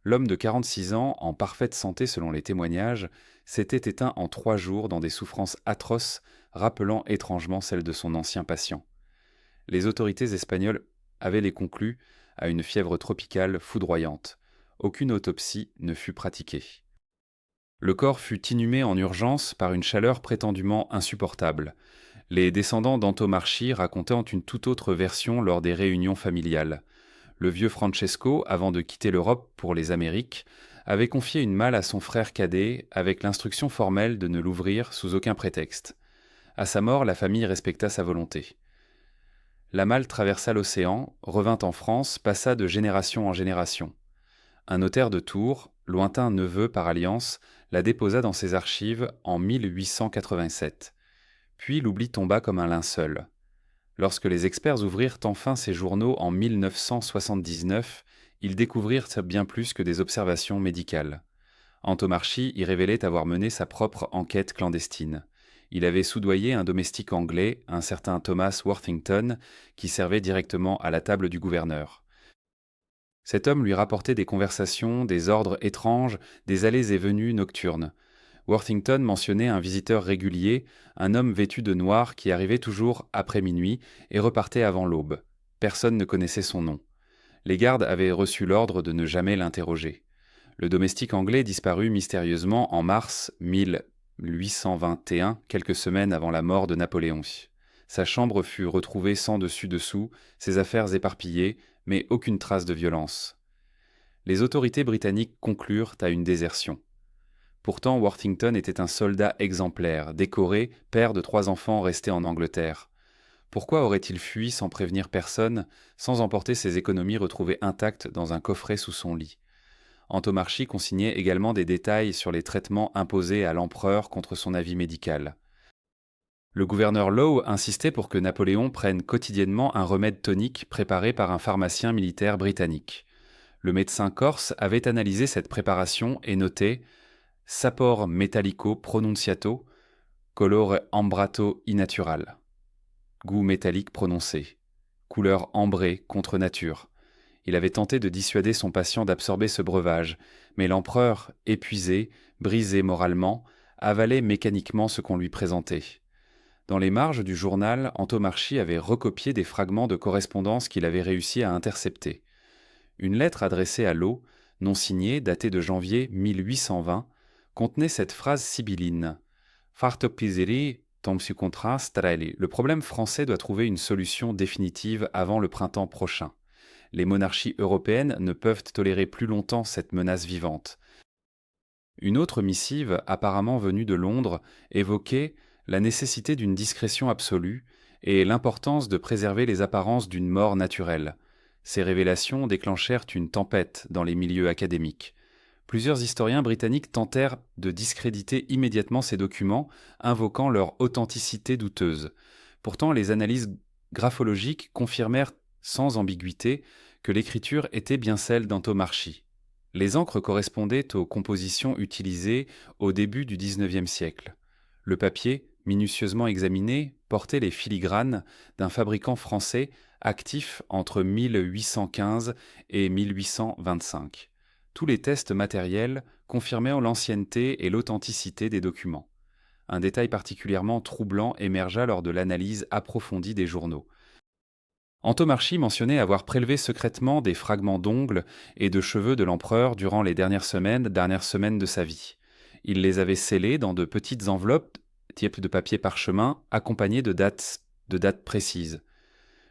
L'homme de 46 ans, en parfaite santé selon les témoignages, s'était éteint en 3 jours dans des souffrances atroces, rappelant étrangement celles de son ancien patient. Les autorités espagnoles avaient les conclus à une fièvre tropicale foudroyante. Aucune autopsie ne fut pratiquée. Le corps fut inhumé en urgence par une chaleur prétendument insupportable. Les descendants d'Antomarchi racontaient une toute autre version lors des réunions familiales. Le vieux Francesco, avant de quitter l'Europe pour les Amériques, avait confié une malle à son frère cadet avec l'instruction formelle de ne l'ouvrir sous aucun prétexte. À sa mort, la famille respecta sa volonté. La malle traversa l'océan, revint en France, passa de génération en génération. Un notaire de Tours, lointain neveu par alliance, la déposa dans ses archives en 1887. Puis l'oubli tomba comme un linceul. Lorsque les experts ouvrirent enfin ces journaux en 1979, ils découvrirent bien plus que des observations médicales. Antomarchi y révélait avoir mené sa propre enquête clandestine. Il avait soudoyé un domestique anglais, un certain Thomas Worthington, qui servait directement à la table du gouverneur. Cet homme lui rapportait des conversations, des ordres étranges, des allées et venues nocturnes. Worthington mentionnait un visiteur régulier, un homme vêtu de noir qui arrivait toujours après minuit et repartait avant l'aube. Personne ne connaissait son nom. Les gardes avaient reçu l'ordre de ne jamais l'interroger. Le domestique anglais disparut mystérieusement en mars 1821, quelques semaines avant la mort de Napoléon. Sa chambre fut retrouvée sans dessus-dessous, ses affaires éparpillées, mais aucune trace de violence. Les autorités britanniques conclurent à une désertion. Pourtant, Worthington était un soldat exemplaire, décoré, père de 3 enfants restés en Angleterre. Pourquoi aurait-il fui sans prévenir personne, sans emporter ses économies retrouvées intactes dans un coffret sous son lit? Antomarchi consignait également des détails sur les traitements imposés à l'empereur contre son avis médical. Le gouverneur Lowe insistait pour que Napoléon prenne quotidiennement un remède tonique préparé par un pharmacien militaire britannique. Le médecin corse avait analysé cette préparation et noté « sapor metallico pronunciato, colore ambrato innatural » goût métallique prononcé, couleur ambrée contre nature. Il avait tenté de dissuader son patient d'absorber ce breuvage, mais l'empereur, épuisé, brisé moralement, avalait mécaniquement ce qu'on lui présentait. Dans les marges du journal, Antomarchi avait recopié des fragments de correspondance qu'il avait réussi à intercepter. Une lettre adressée à Law, non signée, datée de janvier 1820, contenait cette phrase sibylline « Fartopiseri tom su contra strelli ». Le problème français doit trouver une solution définitive avant le printemps prochain. Les monarchies européennes ne peuvent tolérer plus longtemps cette menace vivante. Une autre missive, apparemment venue de Londres, évoquait la nécessité d'une discrétion absolue et l'importance de préserver les apparences d'une mort naturelle. Ces révélations déclenchèrent une tempête dans les milieux académiques. Plusieurs historiens britanniques tentèrent de discréditer immédiatement ces documents, invoquant leur authenticité douteuse. Pourtant, les analyses graphologiques confirmèrent sans ambiguïté que l'écriture était bien celle d'Antomarchi. Les encres correspondaient aux compositions utilisées au début du XIXe siècle. Le papier, minutieusement examiné, portait les filigranes d'un fabricant français actif entre 1815 et 1825. Tous les tests matériels confirmaient l'ancienneté et l'authenticité des documents. Un détail particulièrement troublant émergea lors de l'analyse approfondie des journaux. Antomarchi mentionnait avoir prélevé secrètement des fragments d'ongles et de cheveux de l'empereur durant les dernières semaines de sa vie. Il les avait scellés dans de petites enveloppes, type de papier parchemin, accompagnées de dates précises.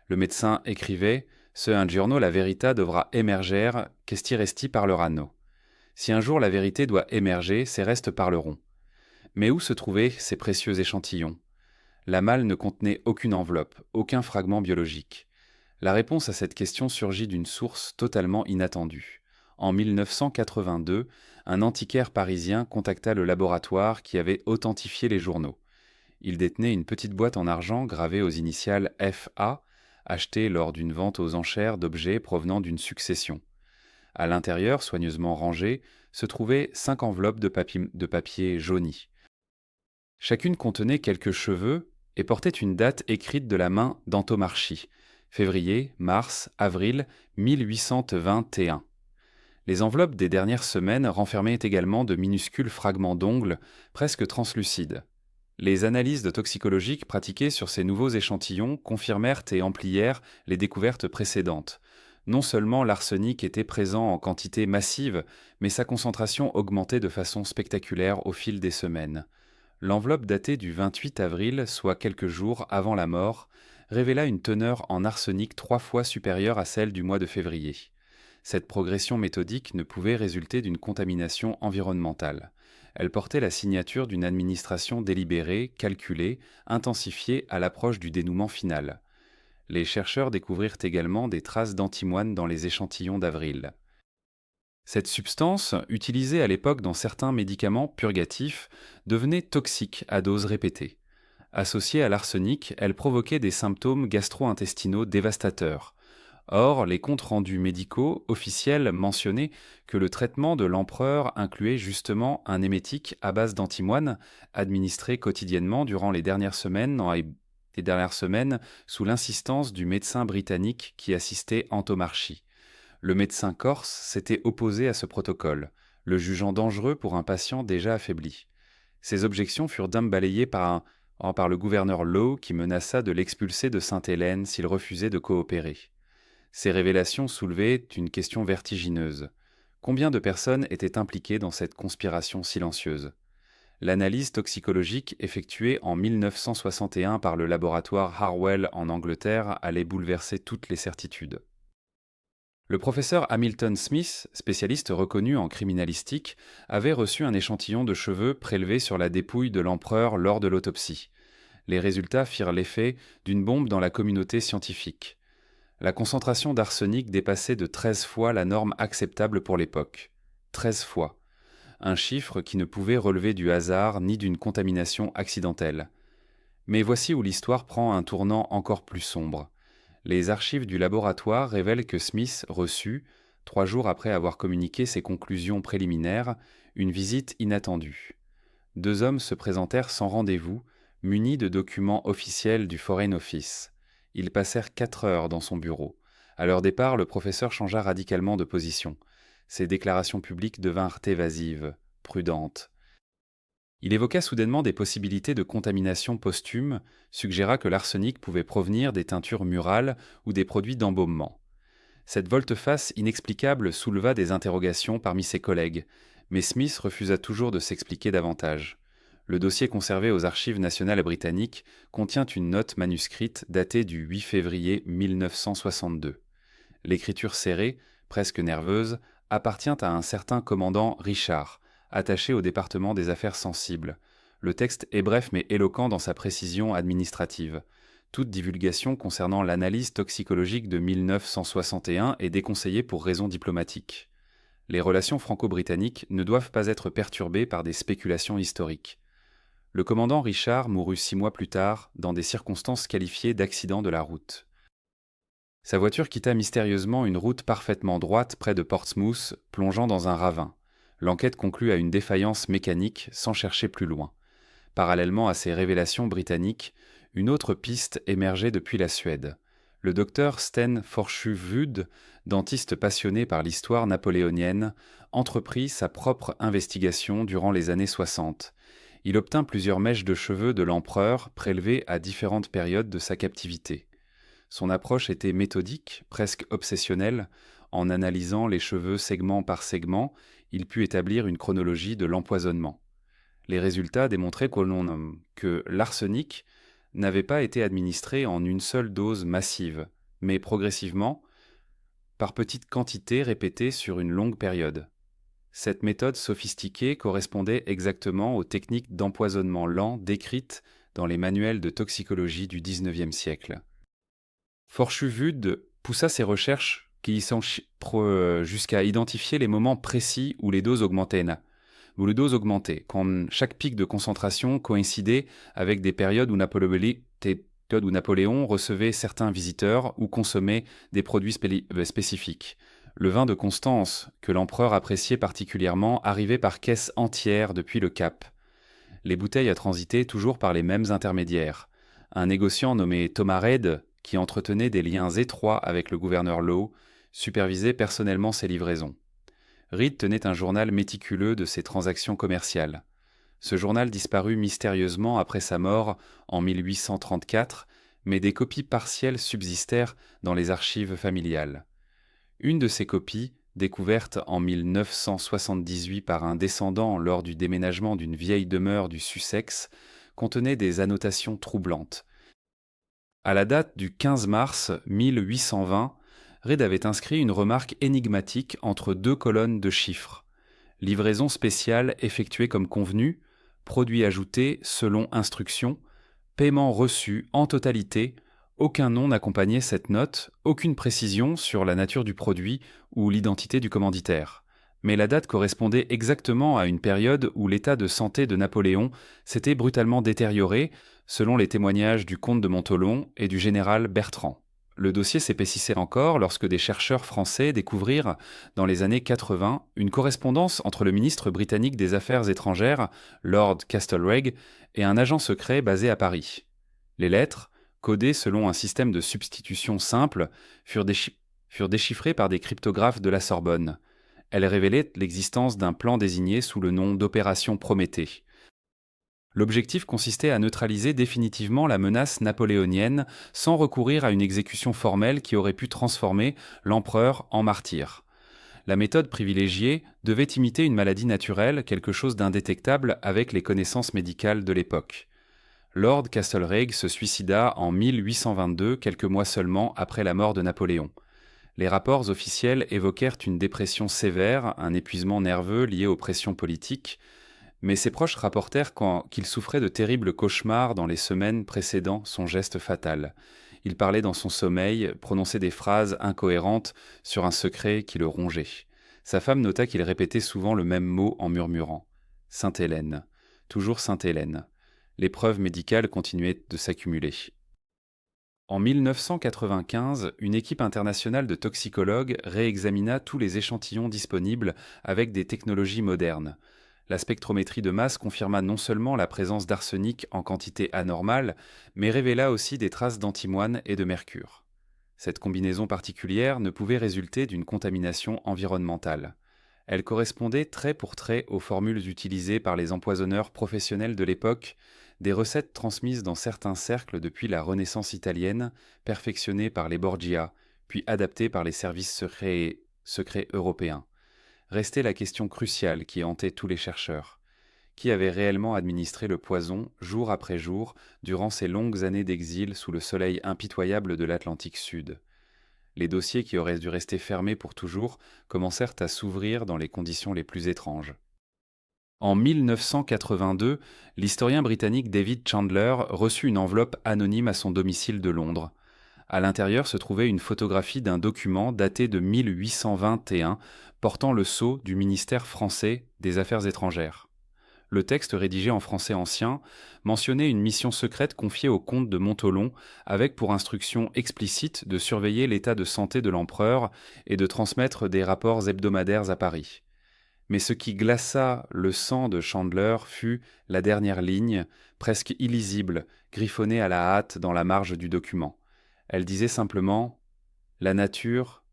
Le médecin écrivait « Ce un giorno la verità dovrà emerger, qu'esti resti parleranno ». Si un jour la vérité doit émerger, ses restes parleront. Mais où se trouvaient ces précieux échantillons? La malle ne contenait aucune enveloppe, aucun fragment biologique. La réponse à cette question surgit d'une source totalement inattendue. En 1982, un antiquaire parisien contacta le laboratoire qui avait authentifié les journaux. Il détenait une petite boîte en argent gravée aux initiales FA, achetée lors d'une vente aux enchères d'objets provenant d'une succession. À l'intérieur, soigneusement rangées, se trouvaient 5 enveloppes de papier jauni. Chacune contenait quelques cheveux et portait une date écrite de la main d'Antomarchi, février, mars, avril 1821. Les enveloppes des dernières semaines renfermaient également de minuscules fragments d'ongles presque translucides. Les analyses toxicologiques pratiquées sur ces nouveaux échantillons confirmèrent et amplièrent les découvertes précédentes. Non seulement l'arsenic était présent en quantité massive, mais sa concentration augmentait de façon spectaculaire au fil des semaines. L'enveloppe datée du 28 avril, soit quelques jours avant la mort, révéla une teneur en arsenic 3 fois supérieure à celle du mois de février. Cette progression méthodique ne pouvait résulter d'une contamination environnementale. Elle portait la signature d'une administration délibérée, calculée, intensifiée à l'approche du dénouement final. Les chercheurs découvrirent également des traces d'antimoine dans les échantillons d'avril. Cette substance, utilisée à l'époque dans certains médicaments purgatifs, devenait toxique à doses répétées. Associée à l'arsenic, elle provoquait des symptômes gastro-intestinaux dévastateurs. Or, les comptes rendus médicaux officiels mentionnaient que le traitement de l'empereur incluait justement un émétique à base d'antimoine, administré quotidiennement durant les dernières semaines sous l'insistance du médecin britannique qui assistait Antomarchi. Le médecin corse s'était opposé à ce protocole, le jugeant dangereux pour un patient déjà affaibli. Ces objections furent balayées par le gouverneur Lowe qui menaça de l'expulser de Sainte-Hélène s'il refusait de coopérer. Ces révélations soulevaient une question vertigineuse. Combien de personnes étaient impliquées dans cette conspiration silencieuse? L'analyse toxicologique effectuée en 1961 par le laboratoire Harwell en Angleterre allait bouleverser toutes les certitudes. Le professeur Hamilton Smith, spécialiste reconnu en criminalistique, avait reçu un échantillon de cheveux prélevé sur la dépouille de l'empereur lors de l'autopsie. Les résultats firent l'effet d'une bombe dans la communauté scientifique. La concentration d'arsenic dépassait de 13 fois la norme acceptable pour l'époque. 13 fois. Un chiffre qui ne pouvait relever du hasard ni d'une contamination accidentelle. Mais voici où l'histoire prend un tournant encore plus sombre. Les archives du laboratoire révèlent que Smith reçut, 3 jours après avoir communiqué ses conclusions préliminaires, une visite inattendue. 2 hommes se présentèrent sans rendez-vous, munis de documents officiels du Foreign Office. Ils passèrent 4 heures dans son bureau. À leur départ, le professeur changea radicalement de position. Ses déclarations publiques devinrent évasives, prudentes. Il évoqua soudainement des possibilités de contamination posthume, suggéra que l'arsenic pouvait provenir des teintures murales ou des produits d'embaumement. Cette volte-face inexplicable souleva des interrogations parmi ses collègues, mais Smith refusa toujours de s'expliquer davantage. Le dossier conservé aux Archives nationales britanniques contient une note manuscrite datée du 8 février 1962. L'écriture serrée, presque nerveuse, appartient à un certain commandant Richard, attaché au département des affaires sensibles. Le texte est bref mais éloquent dans sa précision administrative. Toute divulgation concernant l'analyse toxicologique de 1961 est déconseillée pour raisons diplomatiques. Les relations franco-britanniques ne doivent pas être perturbées par des spéculations historiques. Le commandant Richard mourut 6 mois plus tard dans des circonstances qualifiées d'accident de la route. Sa voiture quitta mystérieusement une route parfaitement droite près de Portsmouth, plongeant dans un ravin. L'enquête conclut à une défaillance mécanique sans chercher plus loin. Parallèlement à ces révélations britanniques, une autre piste émergeait depuis la Suède. Le docteur Sten Forshuvuud, dentiste passionné par l'histoire napoléonienne, entreprit sa propre investigation durant les années 60. Il obtint plusieurs mèches de cheveux de l'empereur prélevées à différentes périodes de sa captivité. Son approche était méthodique, presque obsessionnelle. En analysant les cheveux segment par segment, il put établir une chronologie de l'empoisonnement. Les résultats démontraient que l'arsenic n'avait pas été administré en une seule dose massive, mais progressivement, par petites quantités répétées sur une longue période. Cette méthode sophistiquée correspondait exactement aux techniques d'empoisonnement lent décrites dans les manuels de toxicologie du XIXe siècle. Forshuvuud poussa ses recherches jusqu'à identifier les moments précis où les doses augmentaient, quand chaque pic de concentration coïncidait avec des périodes où Napoléon recevait certains visiteurs ou consommait des produits spécifiques. Le vin de Constance, que l'empereur appréciait particulièrement, arrivait par caisses entières depuis le Cap. Les bouteilles transitaient toujours par les mêmes intermédiaires. Un négociant nommé Thomas Reid, qui entretenait des liens étroits avec le gouverneur Lowe, supervisait personnellement ses livraisons. Reid tenait un journal méticuleux de ses transactions commerciales. Ce journal disparut mystérieusement après sa mort en 1834, mais des copies partielles subsistèrent dans les archives familiales. Une de ces copies, découverte en 1978 par un descendant lors du déménagement d'une vieille demeure du Sussex, contenait des annotations troublantes. À la date du 15 mars 1820, Reid avait inscrit une remarque énigmatique entre deux colonnes de chiffres. Livraison spéciale effectuée comme convenu, produit ajouté selon instruction, paiement reçu en totalité, aucun nom n'accompagnait cette note, aucune précision sur la nature du produit ou l'identité du commanditaire. Mais la date correspondait exactement à une période où l'état de santé de Napoléon s'était brutalement détérioré, selon les témoignages du comte de Montholon et du général Bertrand. Le dossier s'épaississait encore lorsque des chercheurs français découvrirent, dans les années 80, une correspondance entre le ministre britannique des Affaires étrangères, Lord Castlereagh, et un agent secret basé à Paris. Les lettres, codées selon un système de substitution simple, furent déchiffrées par des cryptographes de la Sorbonne. Elles révélaient l'existence d'un plan désigné sous le nom d'Opération Prométhée. L'objectif consistait à neutraliser définitivement la menace napoléonienne sans recourir à une exécution formelle qui aurait pu transformer l'empereur en martyr. La méthode privilégiée devait imiter une maladie naturelle, quelque chose d'indétectable avec les connaissances médicales de l'époque. Lord Castlereagh se suicida en 1822, quelques mois seulement après la mort de Napoléon. Les rapports officiels évoquèrent une dépression sévère, un épuisement nerveux lié aux pressions politiques, mais ses proches rapportèrent qu'il souffrait de terribles cauchemars dans les semaines précédant son geste fatal. Il parlait dans son sommeil, prononçait des phrases incohérentes sur un secret qui le rongeait. Sa femme nota qu'il répétait souvent le même mot en murmurant. « Sainte-Hélène. Toujours Sainte-Hélène. » Les preuves médicales continuaient de s'accumuler. En 1995, une équipe internationale de toxicologues réexamina tous les échantillons disponibles avec des technologies modernes. La spectrométrie de masse confirma non seulement la présence d'arsenic en quantité anormale, mais révéla aussi des traces d'antimoine et de mercure. Cette combinaison particulière ne pouvait résulter d'une contamination environnementale. Elle correspondait trait pour trait aux formules utilisées par les empoisonneurs professionnels de l'époque, des recettes transmises dans certains cercles depuis la Renaissance italienne, perfectionnées par les Borgia, puis adaptées par les services secrets européens. Restait la question cruciale qui hantait tous les chercheurs. Qui avait réellement administré le poison, jour après jour, durant ces longues années d'exil sous le soleil impitoyable de l'Atlantique Sud? Les dossiers qui auraient dû rester fermés pour toujours commencèrent à s'ouvrir dans les conditions les plus étranges. En 1982, l'historien britannique David Chandler reçut une enveloppe anonyme à son domicile de Londres. À l'intérieur se trouvait une photographie d'un document daté de 1821 portant le sceau du ministère français des Affaires étrangères. Le texte rédigé en français ancien mentionnait une mission secrète confiée au comte de Montholon avec pour instruction explicite de surveiller l'état de santé de l'empereur et de transmettre des rapports hebdomadaires à Paris. Mais ce qui glaça le sang de Chandler fut la dernière ligne, presque illisible, griffonnée à la hâte dans la marge du document. Elle disait simplement « La nature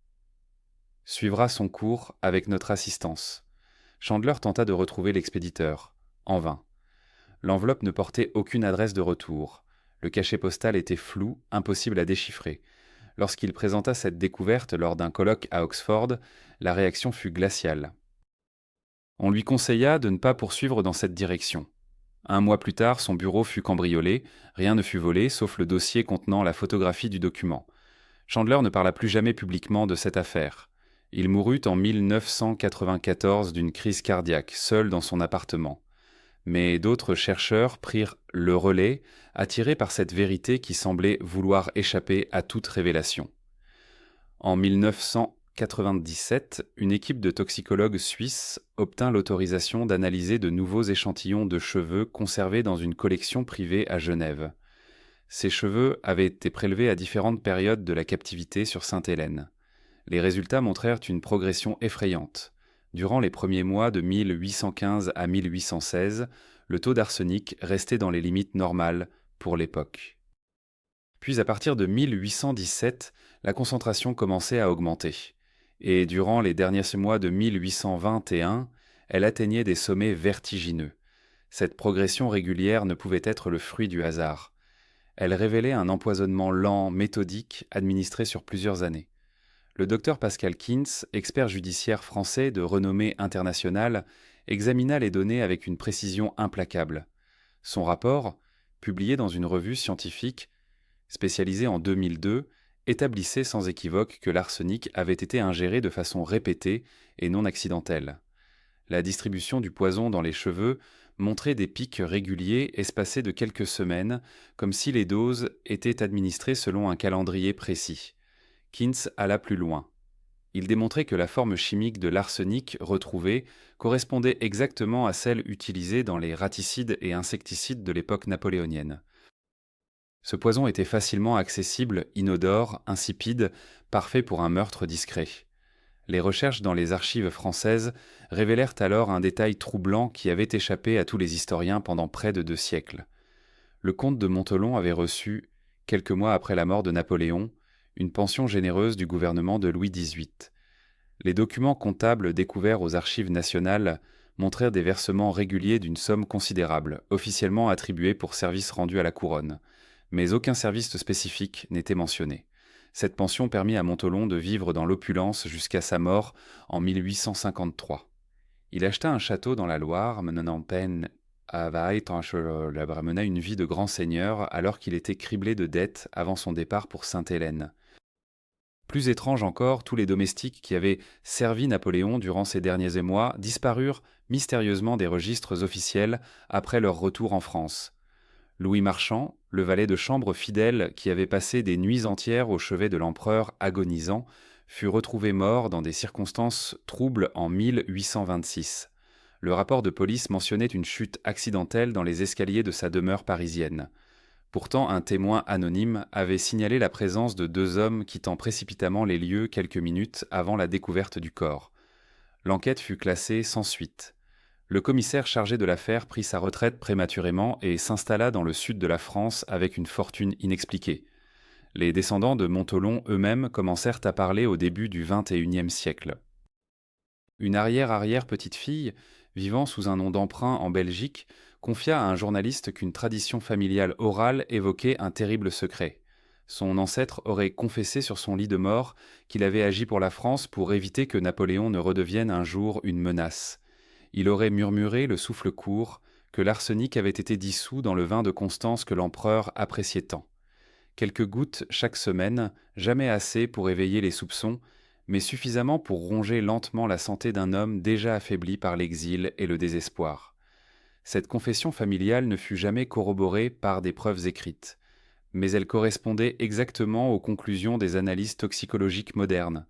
suivra son cours avec notre assistance ». Chandler tenta de retrouver l'expéditeur. En vain. L'enveloppe ne portait aucune adresse de retour. Le cachet postal était flou, impossible à déchiffrer. Lorsqu'il présenta cette découverte lors d'un colloque à Oxford, la réaction fut glaciale. On lui conseilla de ne pas poursuivre dans cette direction. Un mois plus tard, son bureau fut cambriolé, rien ne fut volé, sauf le dossier contenant la photographie du document. Chandler ne parla plus jamais publiquement de cette affaire. Il mourut en 1994 d'une crise cardiaque, seul dans son appartement. Mais d'autres chercheurs prirent le relais, attirés par cette vérité qui semblait vouloir échapper à toute révélation. En 1997, une équipe de toxicologues suisses obtint l'autorisation d'analyser de nouveaux échantillons de cheveux conservés dans une collection privée à Genève. Ces cheveux avaient été prélevés à différentes périodes de la captivité sur Sainte-Hélène. Les résultats montrèrent une progression effrayante. Durant les premiers mois de 1815 à 1816, le taux d'arsenic restait dans les limites normales pour l'époque. Puis à partir de 1817, la concentration commençait à augmenter. Et durant les derniers mois de 1821, elle atteignait des sommets vertigineux. Cette progression régulière ne pouvait être le fruit du hasard. Elle révélait un empoisonnement lent, méthodique, administré sur plusieurs années. Le docteur Pascal Kintz, expert judiciaire français de renommée internationale, examina les données avec une précision implacable. Son rapport, publié dans une revue scientifique spécialisée en 2002, établissait sans équivoque que l'arsenic avait été ingéré de façon répétée et non accidentelle. La distribution du poison dans les cheveux montrait des pics réguliers espacés de quelques semaines, comme si les doses étaient administrées selon un calendrier précis. Kintz alla plus loin. Il démontrait que la forme chimique de l'arsenic retrouvée correspondait exactement à celle utilisée dans les raticides et insecticides de l'époque napoléonienne. Ce poison était facilement accessible, inodore, insipide, parfait pour un meurtre discret. Les recherches dans les archives françaises révélèrent alors un détail troublant qui avait échappé à tous les historiens pendant près de 2 siècles. Le comte de Montelon avait reçu, quelques mois après la mort de Napoléon, une pension généreuse du gouvernement de Louis XVIII. Les documents comptables découverts aux archives nationales montrèrent des versements réguliers d'une somme considérable, officiellement attribuée pour services rendus à la couronne, mais aucun service spécifique n'était mentionné. Cette pension permit à Montelon de vivre dans l'opulence jusqu'à sa mort en 1853. Il acheta un château dans la Loire, menant peine mena une vie de grand seigneur alors qu'il était criblé de dettes avant son départ pour Sainte-Hélène. Plus étrange encore, tous les domestiques qui avaient servi Napoléon durant ces derniers émois disparurent mystérieusement des registres officiels après leur retour en France. Louis Marchand, le valet de chambre fidèle qui avait passé des nuits entières au chevet de l'empereur agonisant, fut retrouvé mort dans des circonstances troubles en 1826. Le rapport de police mentionnait une chute accidentelle dans les escaliers de sa demeure parisienne. Pourtant, un témoin anonyme avait signalé la présence de 2 hommes quittant précipitamment les lieux quelques minutes avant la découverte du corps. L'enquête fut classée sans suite. Le commissaire chargé de l'affaire prit sa retraite prématurément et s'installa dans le sud de la France avec une fortune inexpliquée. Les descendants de Montelon eux-mêmes commencèrent à parler au début du XXIe siècle. Une arrière-arrière-petite-fille, vivant sous un nom d'emprunt en Belgique, confia à un journaliste qu'une tradition familiale orale évoquait un terrible secret. Son ancêtre aurait confessé sur son lit de mort qu'il avait agi pour la France pour éviter que Napoléon ne redevienne un jour une menace. Il aurait murmuré, le souffle court, que l'arsenic avait été dissous dans le vin de Constance que l'empereur appréciait tant. Quelques gouttes chaque semaine, jamais assez pour éveiller les soupçons, mais suffisamment pour ronger lentement la santé d'un homme déjà affaibli par l'exil et le désespoir. Cette confession familiale ne fut jamais corroborée par des preuves écrites, mais elle correspondait exactement aux conclusions des analyses toxicologiques modernes.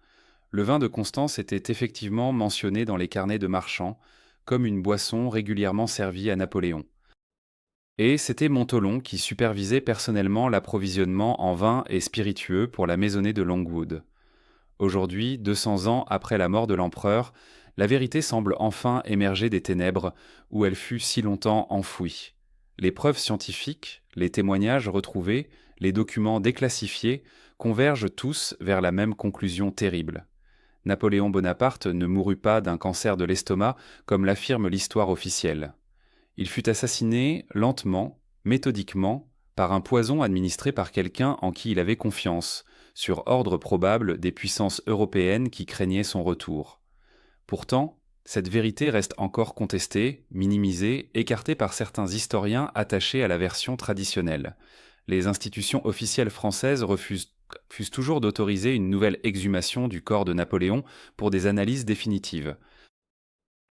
Le vin de Constance était effectivement mentionné dans les carnets de marchands, comme une boisson régulièrement servie à Napoléon. Et c'était Montelon qui supervisait personnellement l'approvisionnement en vin et spiritueux pour la maisonnée de Longwood. Aujourd'hui, 200 ans après la mort de l'empereur, la vérité semble enfin émerger des ténèbres où elle fut si longtemps enfouie. Les preuves scientifiques, les témoignages retrouvés, les documents déclassifiés convergent tous vers la même conclusion terrible. Napoléon Bonaparte ne mourut pas d'un cancer de l'estomac comme l'affirme l'histoire officielle. Il fut assassiné lentement, méthodiquement, par un poison administré par quelqu'un en qui il avait confiance, sur ordre probable des puissances européennes qui craignaient son retour. Pourtant, cette vérité reste encore contestée, minimisée, écartée par certains historiens attachés à la version traditionnelle. Les institutions officielles françaises refusent toujours d'autoriser une nouvelle exhumation du corps de Napoléon pour des analyses définitives.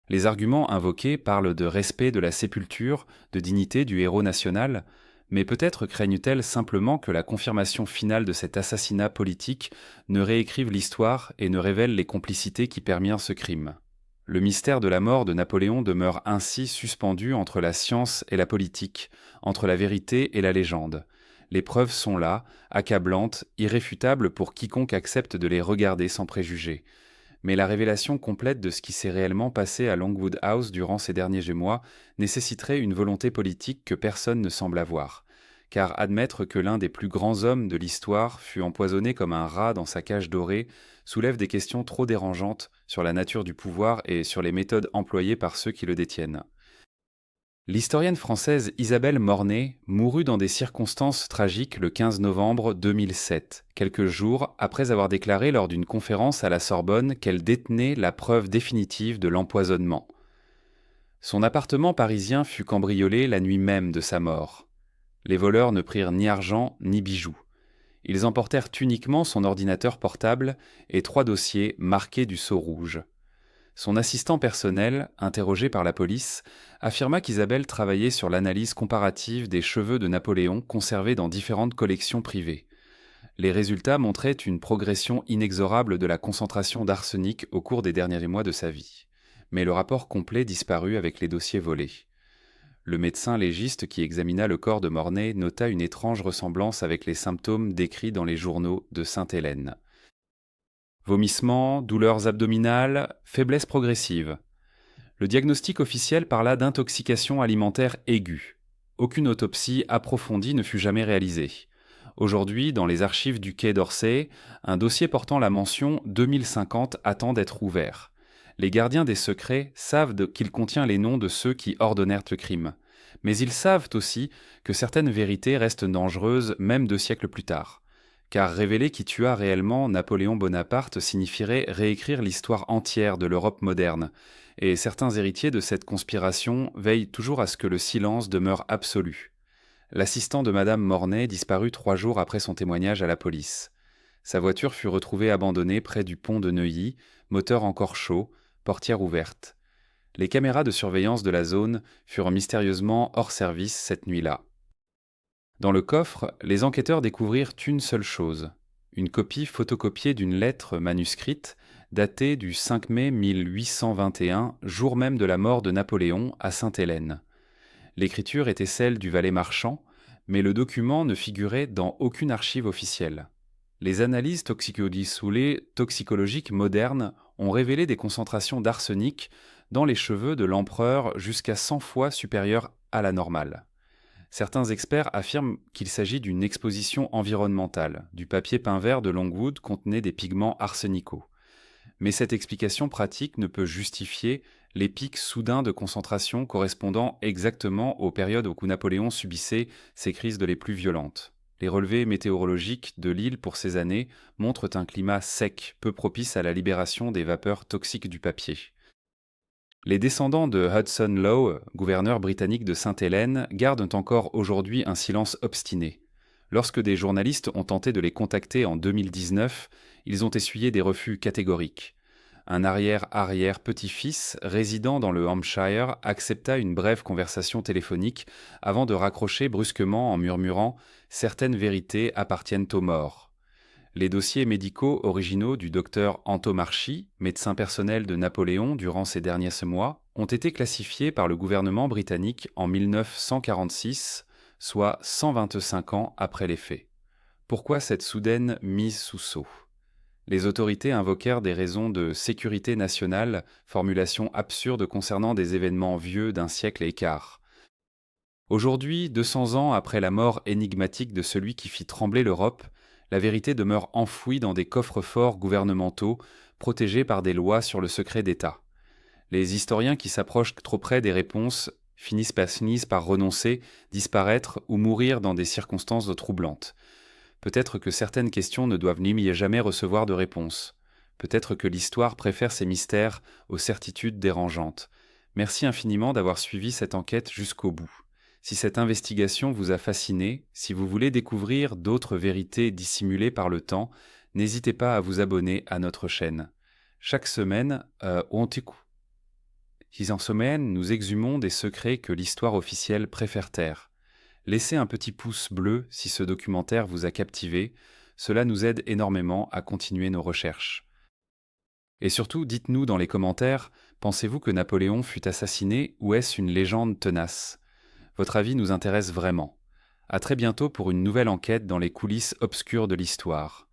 Les arguments invoqués parlent de respect de la sépulture, de dignité du héros national, mais peut-être craignent-elles simplement que la confirmation finale de cet assassinat politique ne réécrive l'histoire et ne révèle les complicités qui permirent ce crime. Le mystère de la mort de Napoléon demeure ainsi suspendu entre la science et la politique, entre la vérité et la légende. Les preuves sont là, accablantes, irréfutables pour quiconque accepte de les regarder sans préjugés. Mais la révélation complète de ce qui s'est réellement passé à Longwood House durant ces derniers mois nécessiterait une volonté politique que personne ne semble avoir. Car admettre que l'un des plus grands hommes de l'histoire fut empoisonné comme un rat dans sa cage dorée soulève des questions trop dérangeantes sur la nature du pouvoir et sur les méthodes employées par ceux qui le détiennent. L'historienne française Isabelle Mornay mourut dans des circonstances tragiques le 15 novembre 2007, quelques jours après avoir déclaré lors d'une conférence à la Sorbonne qu'elle détenait la preuve définitive de l'empoisonnement. Son appartement parisien fut cambriolé la nuit même de sa mort. Les voleurs ne prirent ni argent ni bijoux. Ils emportèrent uniquement son ordinateur portable et 3 dossiers marqués du sceau rouge. Son assistant personnel, interrogé par la police, affirma qu'Isabelle travaillait sur l'analyse comparative des cheveux de Napoléon conservés dans différentes collections privées. Les résultats montraient une progression inexorable de la concentration d'arsenic au cours des derniers mois de sa vie. Mais le rapport complet disparut avec les dossiers volés. Le médecin légiste qui examina le corps de Mornay nota une étrange ressemblance avec les symptômes décrits dans les journaux de Sainte-Hélène. Vomissements, douleurs abdominales, faiblesse progressive. Le diagnostic officiel parla d'intoxication alimentaire aiguë. Aucune autopsie approfondie ne fut jamais réalisée. Aujourd'hui, dans les archives du Quai d'Orsay, un dossier portant la mention 2050 attend d'être ouvert. Les gardiens des secrets savent qu'il contient les noms de ceux qui ordonnèrent le crime. Mais ils savent aussi que certaines vérités restent dangereuses même 2 siècles plus tard. Car révéler qui tua réellement Napoléon Bonaparte signifierait réécrire l'histoire entière de l'Europe moderne, et certains héritiers de cette conspiration veillent toujours à ce que le silence demeure absolu. L'assistant de Madame Mornay disparut 3 jours après son témoignage à la police. Sa voiture fut retrouvée abandonnée près du pont de Neuilly, moteur encore chaud, portière ouverte. Les caméras de surveillance de la zone furent mystérieusement hors service cette nuit-là. Dans le coffre, les enquêteurs découvrirent une seule chose, une copie photocopiée d'une lettre manuscrite datée du 5 mai 1821, jour même de la mort de Napoléon à Sainte-Hélène. L'écriture était celle du valet marchand, mais le document ne figurait dans aucune archive officielle. Les analyses toxicologiques modernes ont révélé des concentrations d'arsenic dans les cheveux de l'empereur jusqu'à 100 fois supérieures à la normale. Certains experts affirment qu'il s'agit d'une exposition environnementale. Du papier peint vert de Longwood contenait des pigments arsenicaux. Mais cette explication pratique ne peut justifier les pics soudains de concentration correspondant exactement aux périodes où Napoléon subissait ses crises les plus violentes. Les relevés météorologiques de l'île pour ces années montrent un climat sec, peu propice à la libération des vapeurs toxiques du papier. Les descendants de Hudson Lowe, gouverneur britannique de Sainte-Hélène, gardent encore aujourd'hui un silence obstiné. Lorsque des journalistes ont tenté de les contacter en 2019, ils ont essuyé des refus catégoriques. Un arrière-arrière-petit-fils résidant dans le Hampshire accepta une brève conversation téléphonique avant de raccrocher brusquement en murmurant « Certaines vérités appartiennent aux morts ». Les dossiers médicaux originaux du docteur Antomarchi, médecin personnel de Napoléon durant ces derniers mois, ont été classifiés par le gouvernement britannique en 1946, soit 125 ans après les faits. Pourquoi cette soudaine mise sous sceau ? Les autorités invoquèrent des raisons de sécurité nationale, formulation absurde concernant des événements vieux d'un siècle et quart. Aujourd'hui, 200 ans après la mort énigmatique de celui qui fit trembler l'Europe, la vérité demeure enfouie dans des coffres-forts gouvernementaux, protégés par des lois sur le secret d'État. Les historiens qui s'approchent trop près des réponses finissent par renoncer, disparaître ou mourir dans des circonstances troublantes. Peut-être que certaines questions ne doivent jamais recevoir de réponse. Peut-être que l'histoire préfère ces mystères aux certitudes dérangeantes. Merci infiniment d'avoir suivi cette enquête jusqu'au bout. Si cette investigation vous a fasciné, si vous voulez découvrir d'autres vérités dissimulées par le temps, n'hésitez pas à vous abonner à notre chaîne. Chaque semaine, nous exhumons des secrets que l'histoire officielle préfère taire. Laissez un petit pouce bleu si ce documentaire vous a captivé, cela nous aide énormément à continuer nos recherches. Et surtout, dites-nous dans les commentaires, pensez-vous que Napoléon fut assassiné ou est-ce une légende tenace ? Votre avis nous intéresse vraiment. À très bientôt pour une nouvelle enquête dans les coulisses obscures de l'histoire.